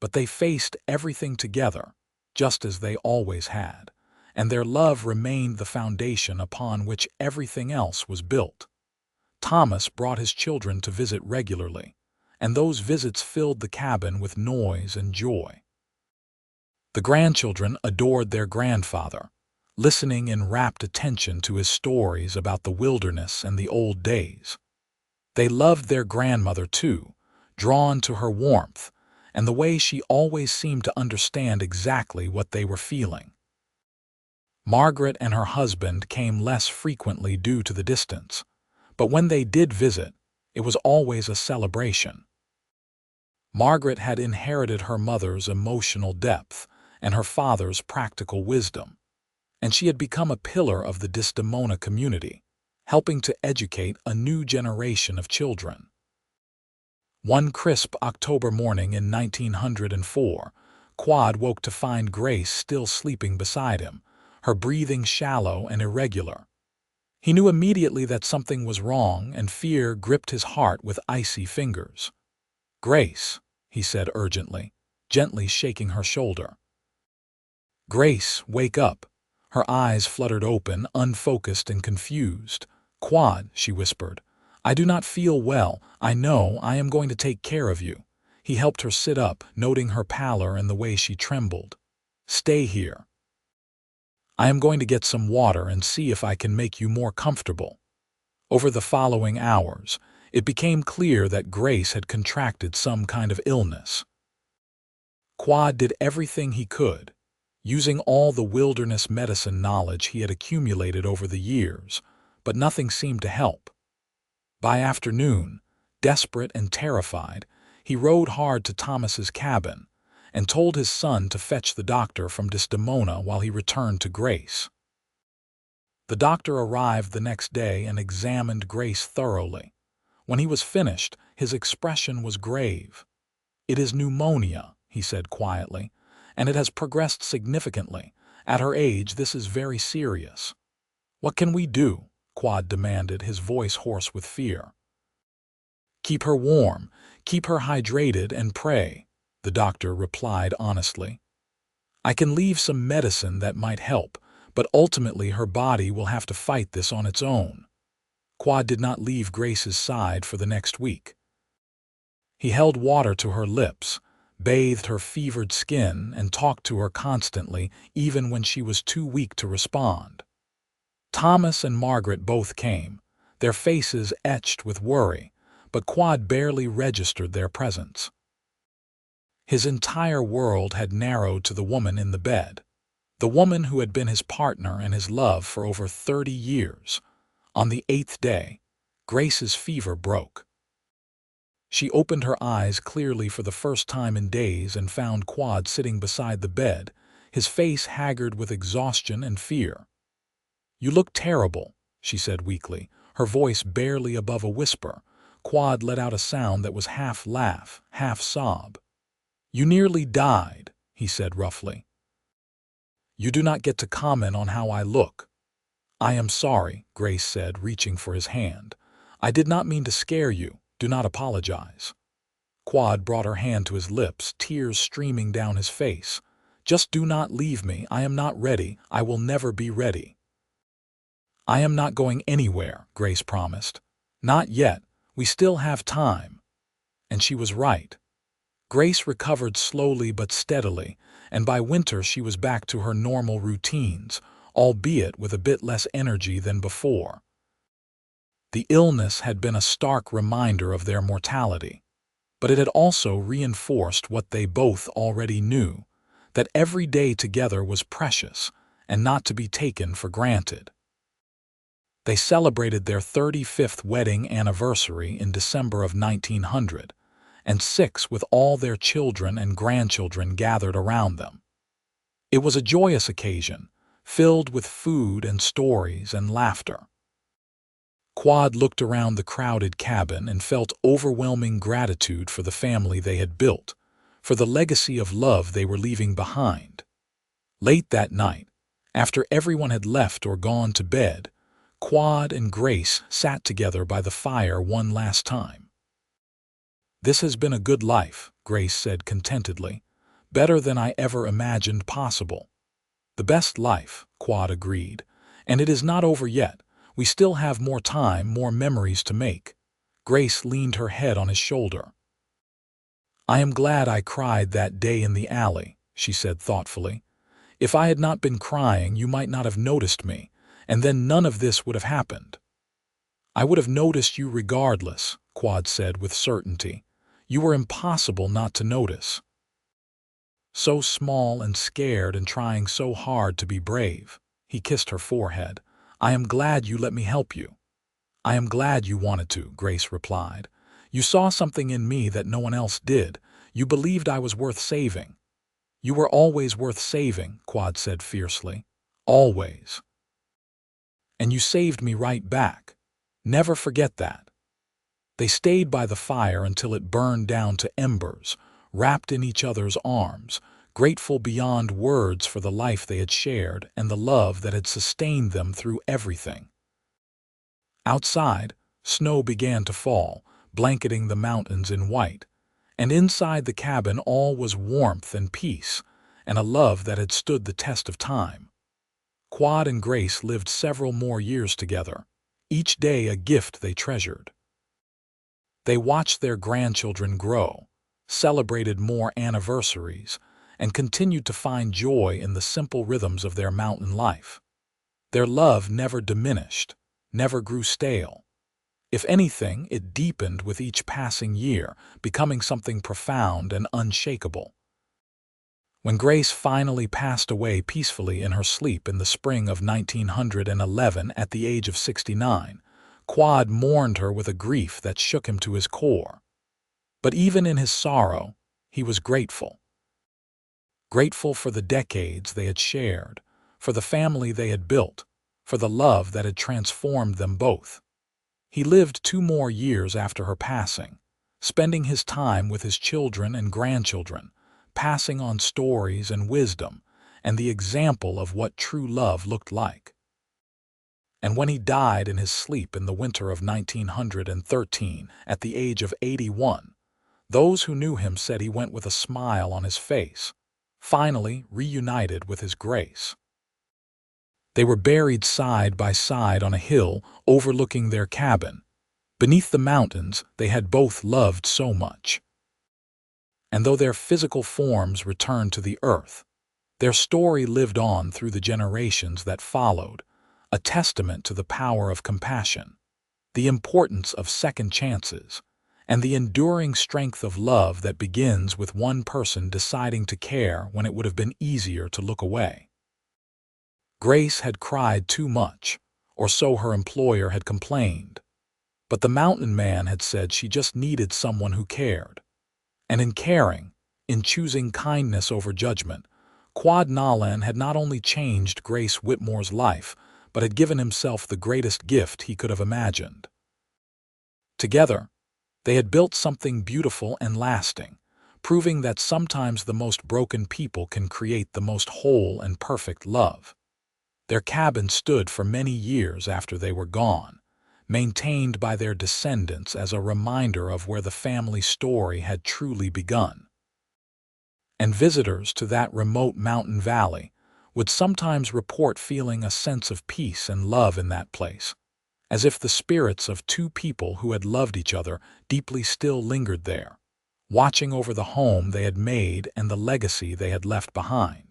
But they faced everything together, just as they always had, and their love remained the foundation upon which everything else was built. Thomas brought his children to visit regularly, and those visits filled the cabin with noise and joy. The grandchildren adored their grandfather, listening in rapt attention to his stories about the wilderness and the old days. They loved their grandmother too, drawn to her warmth and the way she always seemed to understand exactly what they were feeling. Margaret and her husband came less frequently due to the distance, but when they did visit, it was always a celebration. Margaret had inherited her mother's emotional depth and her father's practical wisdom, and she had become a pillar of the Desdemona community, helping to educate a new generation of children. One crisp October morning in 1904, Quade woke to find Grace still sleeping beside him, her breathing shallow and irregular. He knew immediately that something was wrong, and fear gripped his heart with icy fingers. "Grace," he said urgently, gently shaking her shoulder. "Grace, wake up." Her eyes fluttered open, unfocused and confused. "Quade," she whispered, "I do not feel well. I know. I am going to take care of you." He helped her sit up, noting her pallor and the way she trembled. "Stay here. I am going to get some water and see if I can make you more comfortable." Over the following hours, it became clear that Grace had contracted some kind of illness. Quade did everything he could, using all the wilderness medicine knowledge he had accumulated over the years, but nothing seemed to help. By afternoon, desperate and terrified, he rode hard to Thomas's cabin and told his son to fetch the doctor from Desdemona while he returned to Grace. The doctor arrived the next day and examined Grace thoroughly. When he was finished, his expression was grave. "It is pneumonia," he said quietly, "and it has progressed significantly. At her age, this is very serious." "What can we do?" Quade demanded, his voice hoarse with fear. "Keep her warm, keep her hydrated, and pray," the doctor replied honestly. "I can leave some medicine that might help, but ultimately her body will have to fight this on its own." Quade did not leave Grace's side for the next week. He held water to her lips, bathed her fevered skin, and talked to her constantly, even when she was too weak to respond. Thomas and Margaret both came, their faces etched with worry, but Quade barely registered their presence. His entire world had narrowed to the woman in the bed, the woman who had been his partner and his love for over 30 years. On the 8th day, Grace's fever broke. She opened her eyes clearly for the first time in days and found Quade sitting beside the bed, his face haggard with exhaustion and fear. "You look terrible," she said weakly, her voice barely above a whisper. Quade let out a sound that was half laugh, half sob. "You nearly died," he said roughly. "You do not get to comment on how I look." "I am sorry," Grace said, reaching for his hand. "I did not mean to scare you. Do not apologize." Quade brought her hand to his lips, tears streaming down his face. "Just do not leave me. I am not ready. I will never be ready." "I am not going anywhere," Grace promised. "Not yet. We still have time." And she was right. Grace recovered slowly but steadily, and by winter she was back to her normal routines, albeit with a bit less energy than before. The illness had been a stark reminder of their mortality, but it had also reinforced what they both already knew, that every day together was precious and not to be taken for granted. They celebrated their 35th wedding anniversary in December of 1900, and 6 with all their children and grandchildren gathered around them. It was a joyous occasion, filled with food and stories and laughter. Quade looked around the crowded cabin and felt overwhelming gratitude for the family they had built, for the legacy of love they were leaving behind. Late that night, after everyone had left or gone to bed, Quade and Grace sat together by the fire one last time. "This has been a good life," Grace said contentedly. "Better than I ever imagined possible." "The best life," Quade agreed. "And it is not over yet. We still have more time, more memories to make." Grace leaned her head on his shoulder. "I am glad I cried that day in the alley," she said thoughtfully. "If I had not been crying, you might not have noticed me, and then none of this would have happened." "I would have noticed you regardless," Quade said with certainty. "You were impossible not to notice. So small and scared and trying so hard to be brave." He kissed her forehead. "I am glad you let me help you." "I am glad you wanted to," Grace replied. "You saw something in me that no one else did. You believed I was worth saving." "You were always worth saving," Quade said fiercely. "Always. And you saved me right back. Never forget that." They stayed by the fire until it burned down to embers, wrapped in each other's arms, grateful beyond words for the life they had shared and the love that had sustained them through everything. Outside, snow began to fall, blanketing the mountains in white, and inside the cabin all was warmth and peace, and a love that had stood the test of time. Quade and Grace lived several more years together, each day a gift they treasured. They watched their grandchildren grow, celebrated more anniversaries, and continued to find joy in the simple rhythms of their mountain life. Their love never diminished, never grew stale. If anything, it deepened with each passing year, becoming something profound and unshakable. When Grace finally passed away peacefully in her sleep in the spring of 1911 at the age of 69, Quade mourned her with a grief that shook him to his core. But even in his sorrow, he was grateful. Grateful for the decades they had shared, for the family they had built, for the love that had transformed them both. He lived 2 more years after her passing, spending his time with his children and grandchildren, passing on stories and wisdom, and the example of what true love looked like. And when he died in his sleep in the winter of 1913, at the age of 81, those who knew him said he went with a smile on his face, finally reunited with his Grace. They were buried side by side on a hill overlooking their cabin, beneath the mountains they had both loved so much. And though their physical forms returned to the earth, their story lived on through the generations that followed, a testament to the power of compassion, the importance of second chances, and the enduring strength of love that begins with one person deciding to care when it would have been easier to look away. Grace had cried too much, or so her employer had complained. But the mountain man had said she just needed someone who cared. And in caring, in choosing kindness over judgment, Quade Nolan had not only changed Grace Whitmore's life, but had given himself the greatest gift he could have imagined. Together, they had built something beautiful and lasting, proving that sometimes the most broken people can create the most whole and perfect love. Their cabin stood for many years after they were gone, maintained by their descendants as a reminder of where the family story had truly begun. And visitors to that remote mountain valley would sometimes report feeling a sense of peace and love in that place, as if the spirits of two people who had loved each other deeply still lingered there, watching over the home they had made and the legacy they had left behind.